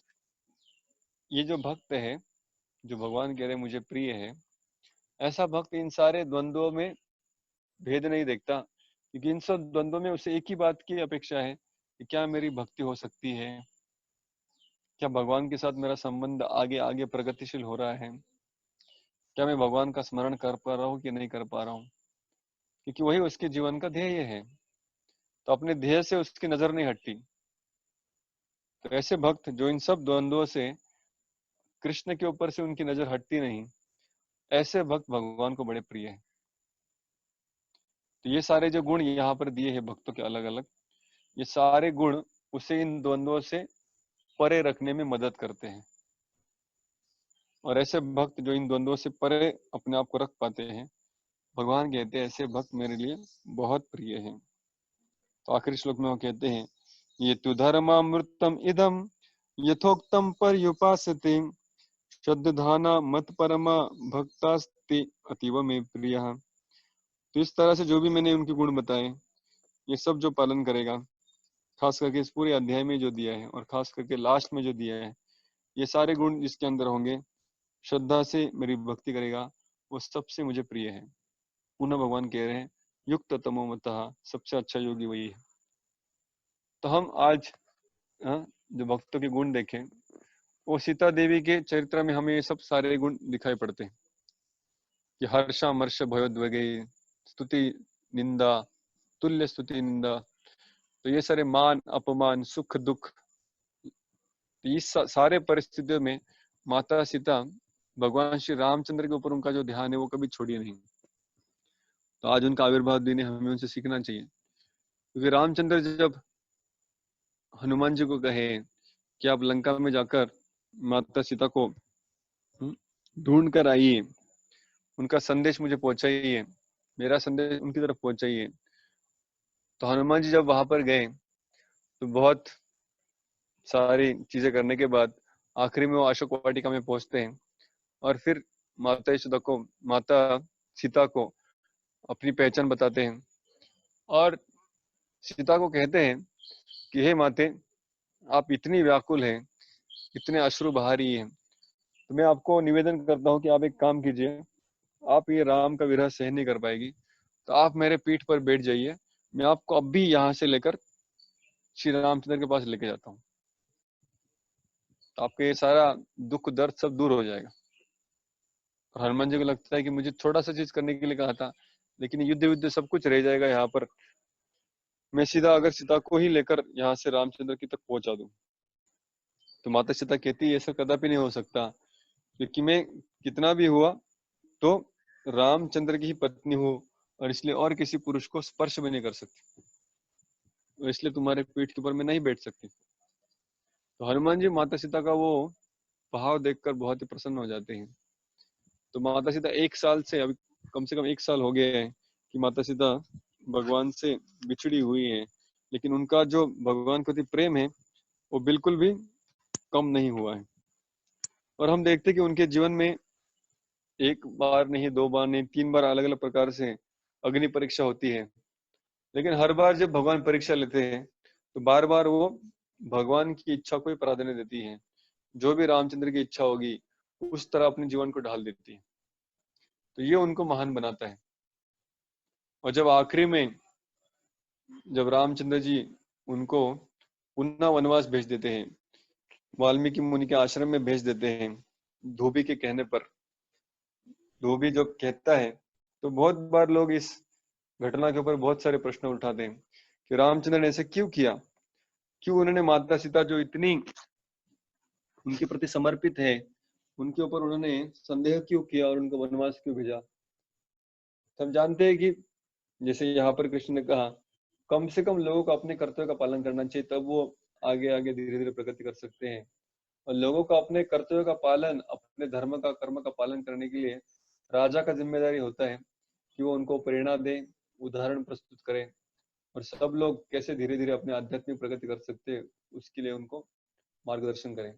ये जो भक्त है, जो भगवान कह रहे मुझे प्रिय है, ऐसा भक्त इन सारे द्वंद्वों में भेद नहीं देखता, क्योंकि इन सब द्वंद्वों में उसे एक ही बात की अपेक्षा है कि क्या मेरी भक्ति हो सकती है, क्या भगवान के साथ मेरा संबंध आगे आगे प्रगतिशील हो रहा है, क्या मैं भगवान का स्मरण कर पा रहा हूँ कि नहीं कर पा रहा हूँ, क्योंकि वही उसके जीवन का ध्येय है। तो अपने ध्येय से उसकी नजर नहीं हटती। तो ऐसे भक्त जो इन सब द्वंद्वों से, कृष्ण के ऊपर से उनकी नजर हटती नहीं, ऐसे भक्त भगवान को बड़े प्रिय है। तो ये सारे जो गुण यहाँ पर दिए हैं भक्तों के अलग अलग, ये सारे गुण उसे इन द्वंद्वों से परे रखने में मदद करते हैं। और ऐसे भक्त जो इन द्वंद्वों से परे अपने आप को रख पाते हैं, भगवान कहते हैं ऐसे भक्त मेरे लिए बहुत प्रिय हैं। तो आखिरी श्लोक में वो कहते हैं, ये तु धर्मामृतम इदम यथोक्तम पर्युपासते श्रद्धाना मत परमा भक्तास्ते अतीव में प्रिय। तो इस तरह से जो भी मैंने उनके गुण बताए, ये सब जो पालन करेगा, खास करके इस पूरे अध्याय में जो दिया है और खास करके लास्ट में जो दिया है, ये सारे गुण जिसके अंदर होंगे, श्रद्धा से मेरी भक्ति करेगा, वो सबसे मुझे प्रिय है। पुनः भगवान कह रहे हैं युक्त तमोमतः, सबसे अच्छा योगी वही है। तो हम आज जो भक्तों के गुण देखें, वो सीता देवी के चरित्र में हमें ये सब सारे गुण दिखाई पड़ते हैं कि हर्षा मर्ष भयोद्वेगे, स्तुति निंदा, तुल्य स्तुति निंदा। तो ये सारे मान अपमान सुख दुख, तो इस सारे परिस्थितियों में माता सीता भगवान श्री रामचंद्र के ऊपर उनका जो ध्यान है वो कभी छोड़ी नहीं। तो आज उनका आविर्भाव दिन है, हमें उनसे सीखना चाहिए। क्योंकि रामचंद्र जब हनुमान जी को कहे कि आप लंका में जाकर माता सीता को ढूंढ कर आइए, उनका संदेश मुझे पहुंचाइए, मेरा संदेश उनकी तरफ पहुंचाइए। तो हनुमान जी जब वहां पर गए तो बहुत सारी चीजें करने के बाद आखिरी में वो अशोक वाटिका में पहुंचते हैं और फिर माता यशोदा को, माता सीता को अपनी पहचान बताते हैं और सीता को कहते हैं कि हे माते, आप इतनी व्याकुल हैं, इतने अश्रु बहा रही हैं, तो मैं आपको निवेदन करता हूँ कि आप एक काम कीजिए, आप ये राम का विरह सहन नहीं कर पाएगी, तो आप मेरे पीठ पर बैठ जाइए, मैं आपको अब भी यहाँ से लेकर श्री रामचंद्र के पास लेके जाता हूँ, तो आपका ये सारा दुख दर्द सब दूर हो जाएगा। और हनुमान जी को लगता है कि मुझे थोड़ा सा चीज करने के लिए कहा था, लेकिन युद्ध युद्ध सब कुछ रह जाएगा यहाँ पर, मैं सीधा अगर सीता को ही लेकर यहाँ से रामचंद्र की तक पहुंचा दूं। तो माता सीता कहती है ऐसा कदापि नहीं हो सकता, क्योंकि मैं कितना भी हुआ तो रामचंद्र की ही पत्नी हूँ और इसलिए और किसी पुरुष को स्पर्श भी नहीं कर सकती, तो इसलिए तुम्हारे पीठ के ऊपर मैं नहीं बैठ सकती। तो हनुमान जी माता सीता का वो भाव देखकर बहुत ही प्रसन्न हो जाते हैं। तो माता सीता 1 साल से, अभी कम से कम 1 साल हो गए हैं कि माता सीता भगवान से बिछड़ी हुई है, लेकिन उनका जो भगवान के प्रति प्रेम है वो बिल्कुल भी कम नहीं हुआ है। और हम देखते हैं कि उनके जीवन में एक बार नहीं, 2 बार नहीं, 3 बार अलग अलग प्रकार से अग्नि परीक्षा होती है, लेकिन हर बार जब भगवान परीक्षा लेते हैं तो बार बार वो भगवान की इच्छा को ही प्राधान्य देती है, जो भी रामचंद्र की इच्छा होगी उस तरह अपने जीवन को ढाल देती है। तो ये उनको महान बनाता है। और जब आखिरी में जब रामचंद्र जी उनको पुनः वनवास भेज देते हैं, वाल्मीकि मुनि के आश्रम में भेज देते हैं धोबी के कहने पर, धोबी जो कहता है, तो बहुत बार लोग इस घटना के ऊपर बहुत सारे प्रश्न उठाते हैं कि रामचंद्र ने ऐसे क्यों किया, क्यों उन्होंने माता सीता जो इतनी उनके प्रति समर्पित है, उनके ऊपर उन्होंने संदेह क्यों किया और उनको वनवास क्यों भेजा। तो हम जानते हैं कि जैसे यहाँ पर कृष्ण ने कहा, कम से कम लोगों को अपने कर्तव्य का पालन करना चाहिए, तब वो आगे आगे धीरे धीरे प्रगति कर सकते हैं। और लोगों को अपने कर्तव्य का पालन, अपने धर्म का कर्म का पालन करने के लिए राजा का जिम्मेदारी होता है कि वो उनको प्रेरणा दे, उदाहरण प्रस्तुत करे और सब लोग कैसे धीरे धीरे अपने आध्यात्मिक प्रगति कर सकते हैं उसके लिए उनको मार्गदर्शन करें।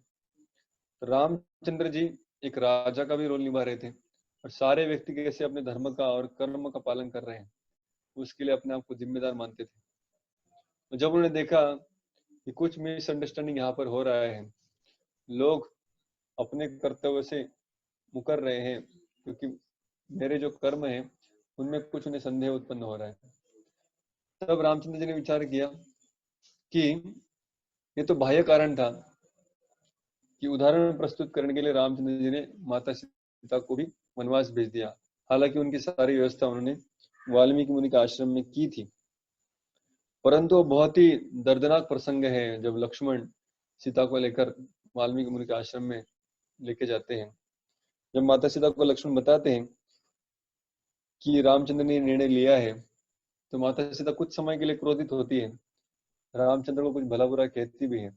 तो रामचंद्र जी एक राजा का भी रोल निभा रहे थे और सारे व्यक्ति कैसे अपने धर्म का और कर्म का पालन कर रहे हैं उसके लिए अपने आप को जिम्मेदार मानते थे। तो जब उन्होंने देखा कि कुछ मिसअंडरस्टैंडिंग यहाँ पर हो रहा है, लोग अपने कर्तव्य से मुकर रहे हैं, क्योंकि मेरे जो कर्म है उनमें कुछ उन्हें संदेह उत्पन्न हो रहा है, तब रामचंद्र जी ने विचार किया कि ये तो बाह्य कारण था कि उदाहरण प्रस्तुत करने के लिए रामचंद्र जी ने माता सीता को भी वनवास भेज दिया। हालांकि उनकी सारी व्यवस्था उन्होंने वाल्मीकि मुनि के आश्रम में की थी, परंतु बहुत ही दर्दनाक प्रसंग है जब लक्ष्मण सीता को लेकर वाल्मीकि मुनि के आश्रम में लेके जाते हैं। जब माता सीता को लक्ष्मण बताते हैं कि रामचंद्र ने निर्णय लिया है तो माता सीता कुछ समय के लिए क्रोधित होती है, रामचंद्र को कुछ भला बुरा कहती भी है,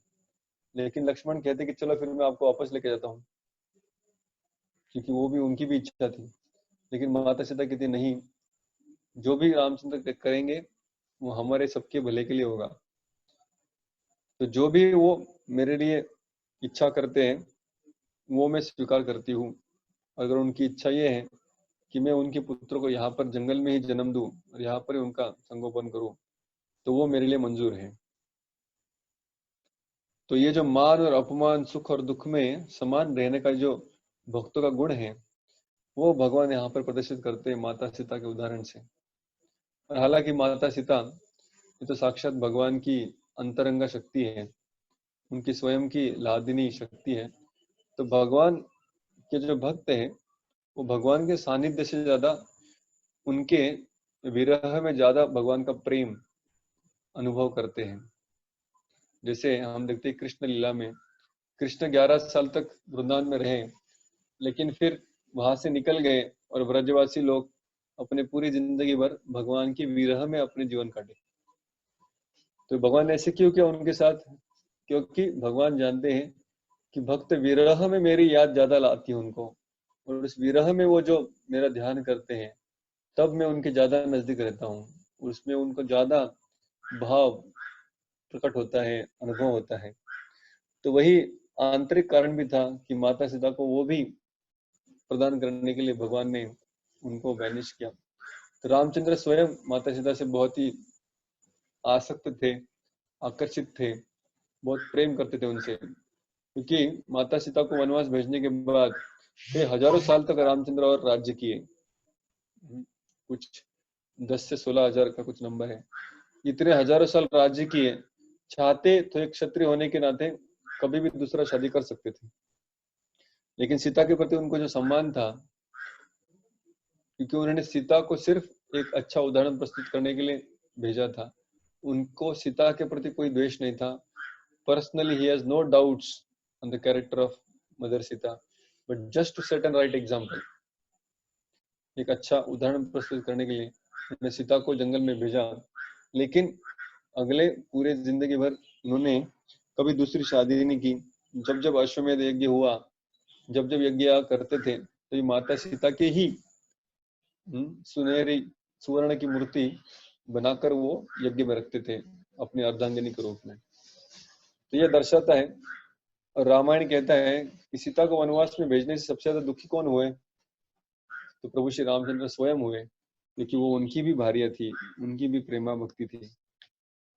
लेकिन लक्ष्मण कहते कि चलो फिर मैं आपको वापस लेके जाता हूँ, क्योंकि वो भी उनकी भी इच्छा थी। लेकिन माता सीता कहती नहीं, जो भी रामचंद्र करेंगे वो हमारे सबके भले के लिए होगा। तो जो भी वो मेरे लिए इच्छा करते हैं वो मैं स्वीकार करती हूँ। अगर उनकी इच्छा ये है कि मैं उनके पुत्र को यहाँ पर जंगल में ही जन्म दूं और यहाँ पर ही उनका संगोपन करूं, तो वो मेरे लिए मंजूर है। तो ये जो मान और अपमान, सुख और दुख में समान रहने का जो भक्तों का गुण है, वो भगवान यहाँ पर प्रदर्शित करते हैं माता सीता के उदाहरण से। और हालांकि माता सीता ये तो साक्षात भगवान की अंतरंगा शक्ति है, उनकी स्वयं की लादिनी शक्ति है। तो भगवान के जो भक्त हैं वो भगवान के सानिध्य से ज्यादा उनके विरह में ज्यादा भगवान का प्रेम अनुभव करते हैं। जैसे हम देखते हैं कृष्ण लीला में, कृष्ण 11 साल तक वृंदावन में रहे, लेकिन फिर वहां से निकल गए और ब्रजवासी लोग अपने पूरी जिंदगी भर भगवान की विरह में अपने जीवन काटे। तो भगवान ने ऐसे क्यों किया उनके साथ? क्योंकि भगवान जानते हैं कि भक्त विरह में मेरी याद ज्यादा लाती है उनको, और उस विरह में वो जो मेरा ध्यान करते हैं तब मैं उनके ज्यादा नजदीक रहता हूँ, उसमें उनको ज्यादा भाव प्रकट होता है, अनुभव होता है। तो वही आंतरिक कारण भी था कि माता सीता को वो भी प्रदान करने के लिए भगवान ने उनको बैनिश किया। तो रामचंद्र स्वयं माता सीता से बहुत ही आसक्त थे, आकर्षित थे, बहुत प्रेम करते थे उनसे, क्योंकि माता सीता को वनवास भेजने के बाद वे हजारों साल तक रामचंद्र और राज्य किए। कुछ 10 से 16 हजार का कुछ नंबर है। इतने हजारों साल राज्य किए, चाहते तो एक क्षत्रिय होने के नाते कभी भी दूसरा शादी कर सकते थे, लेकिन सीता के प्रति उनको जो सम्मान था, क्योंकि उन्होंने सीता को सिर्फ एक अच्छा उदाहरण प्रस्तुत करने के लिए भेजा था, उनको सीता के प्रति कोई द्वेष नहीं था। Personally he has no doubts on the character of mother Sita, but just to set an right example, एक अच्छा उदाहरण प्रस्तुत करने के लिए उन्होंने सीता को जंगल में भेजा। लेकिन अगले पूरे जिंदगी भर उन्होंने कभी दूसरी शादी नहीं की। जब जब अश्वमेध यज्ञ हुआ, जब जब यज्ञ करते थे, तो ये माता सीता के ही सुनहरी सुवर्ण की मूर्ति बनाकर वो यज्ञ में रखते थे अपनी अर्धांगिनी के रूप में। तो यह दर्शाता है, और रामायण कहता है कि सीता को वनवास में भेजने से सबसे ज्यादा दुखी कौन हुए? तो प्रभु श्री रामचंद्र स्वयं हुए, क्योंकि वो उनकी भी भार्या थी, उनकी भी प्रेमा भक्ति थी।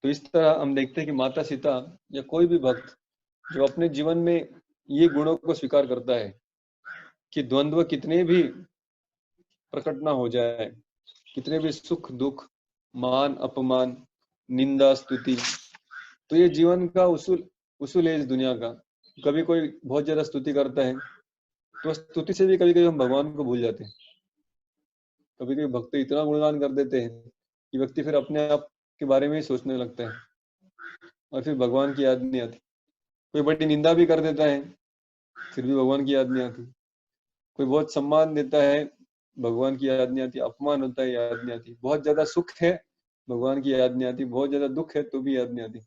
तो इस तरह हम देखते हैं कि माता सीता या कोई भी भक्त जो अपने जीवन में ये गुणों को स्वीकार करता है कि द्वंद्व कितने भी प्रकट ना हो जाए, कितने भी सुख दुख, मान अपमान, निंदा स्तुति, तो ये जीवन का उसूल है इस दुनिया का। कभी कोई बहुत ज्यादा स्तुति करता है तो स्तुति से भी कभी कभी हम भगवान को भूल जाते हैं। कभी कभी भक्त इतना गुणगान कर देते हैं कि व्यक्ति फिर अपने आप के बारे में ही सोचने लगता है और फिर भगवान की याद नहीं आती। कोई बड़ी निंदा भी कर देता है, फिर भी भगवान की याद नहीं आती। कोई बहुत सम्मान देता है, भगवान की याद नहीं आती। अपमान होता है, याद नहीं आती। बहुत ज्यादा सुख है, भगवान की याद नहीं आती। बहुत ज्यादा दुख है तो भी याद नहीं आती।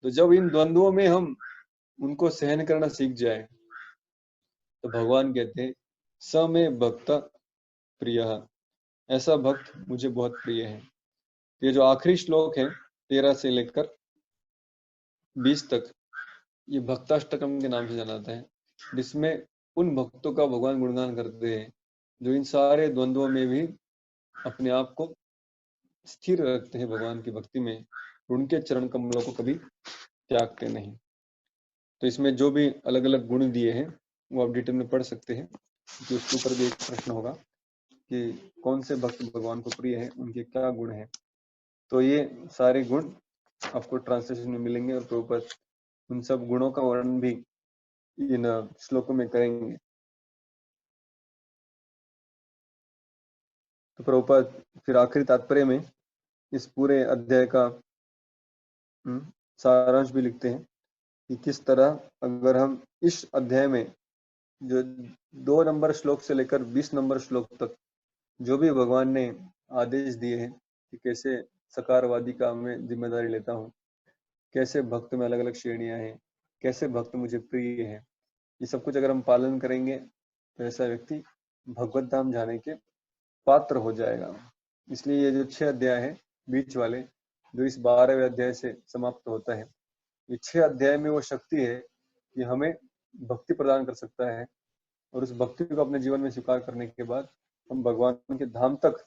तो जब इन द्वंद्वों में हम उनको सहन करना सीख जाए तो भगवान कहते हैं स में भक्त प्रिय, ऐसा भक्त मुझे बहुत प्रिय है। ये जो आखिरी श्लोक है 13 से लेकर 20 तक, ये भक्ताष्टकम के नाम से जाना जाता है, जिसमें उन भक्तों का भगवान गुणगान करते हैं जो इन सारे द्वंद्वों में भी अपने आप को स्थिर रखते हैं भगवान की भक्ति में, उनके चरण कमलों को कभी त्यागते नहीं। तो इसमें जो भी अलग अलग गुण दिए हैं वो आप डिटेल में पढ़ सकते हैं, क्योंकि उसके ऊपर भी एक प्रश्न होगा कि कौन से भक्त भगवान को प्रिय है, उनके क्या गुण हैं। तो ये सारे गुण आपको ट्रांसलेशन में मिलेंगे और प्रभुपाद उन सब गुणों का वर्णन भी इन श्लोकों में करेंगे। तो प्रभुपाद फिर आखिरी तात्पर्य में इस पूरे अध्याय का सारांश भी लिखते हैं कि किस तरह अगर हम इस अध्याय में जो 2 नंबर श्लोक से लेकर 20 नंबर श्लोक तक जो भी भगवान ने आदेश दिए हैं कि कैसे सकारवादी का मैं जिम्मेदारी लेता हूँ, कैसे भक्त में अलग अलग श्रेणियां हैं, कैसे भक्त मुझे प्रिय है। ये सब कुछ अगर हम पालन करेंगे तो ऐसा व्यक्ति भगवत धाम जाने के पात्र हो जाएगा। इसलिए ये जो 6 अध्याय है बीच वाले, जो इस 12वें अध्याय से समाप्त होता है, ये 6 अध्याय में वो शक्ति है कि हमें भक्ति प्रदान कर सकता है, और उस भक्ति को अपने जीवन में स्वीकार करने के बाद हम भगवान के धाम तक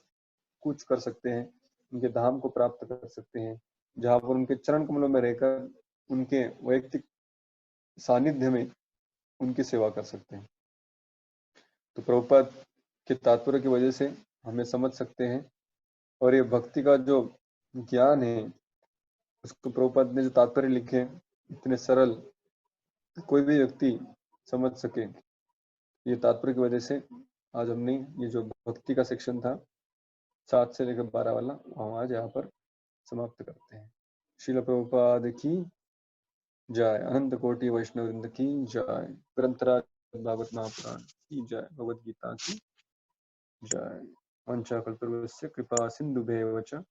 कूच कर सकते हैं, उनके धाम को प्राप्त कर सकते हैं, जहाँ पर उनके चरण कमलों में रहकर उनके वैयक्तिक सानिध्य में उनकी सेवा कर सकते हैं। तो प्रभुपाद के तात्पर्य की वजह से हमें समझ सकते हैं, और ये भक्ति का जो ज्ञान है उसको प्रभुपाद ने जो तात्पर्य लिखे इतने सरल, कोई भी व्यक्ति समझ सके, ये तात्पर्य की वजह से आज हमने ये जो भक्ति का सेक्शन था 7 से लेकर 12 वाला, हम आज यहाँ पर समाप्त करते हैं। श्रील प्रभुपाद की जय, अनंत कोटि वैष्णव वृंद की जय, ग्रंथराज भागवत महापुराण की जय, भगवद गीता की जय। वंशाकल्पतरुभ्यश्च कृपा सिन्धुभ्येव च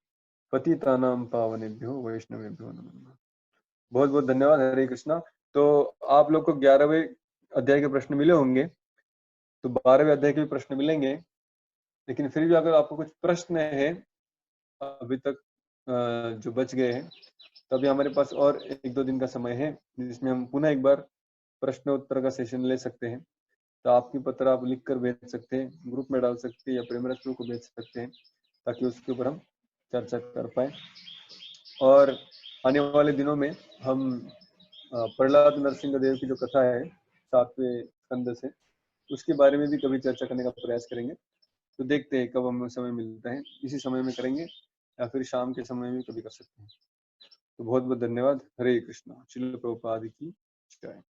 पतितानां पावनेभ्यो वैष्णवेभ्यो नमो नमः। बहुत बहुत धन्यवाद। हरे कृष्णा। तो आप लोग को 11वें अध्याय के प्रश्न मिले होंगे, तो 12वें अध्याय के भी प्रश्न मिलेंगे, लेकिन फिर भी अगर आपको कुछ प्रश्न है अभी तक जो बच गए हैं, तो अभी हमारे पास और 1-2 दिन का समय है, जिसमें हम पुनः एक बार प्रश्न उत्तर का सेशन ले सकते हैं। तो आपकी पत्र आप लिख कर भेज सकते हैं, ग्रुप में डाल सकते हैं, या प्रेमरत्व को भेज सकते हैं, ताकि उसके ऊपर हम चर्चा कर पाए। और आने वाले दिनों में हम प्रहलाद नरसिंह देव की जो कथा है 7वें स्कंद से, उसके बारे में भी कभी चर्चा करने का प्रयास करेंगे। तो देखते हैं कब हमें समय मिलता है, इसी समय में करेंगे या फिर शाम के समय में कभी कर सकते हैं। तो बहुत बहुत धन्यवाद। हरे कृष्णा। श्रील प्रभुपाद की जय।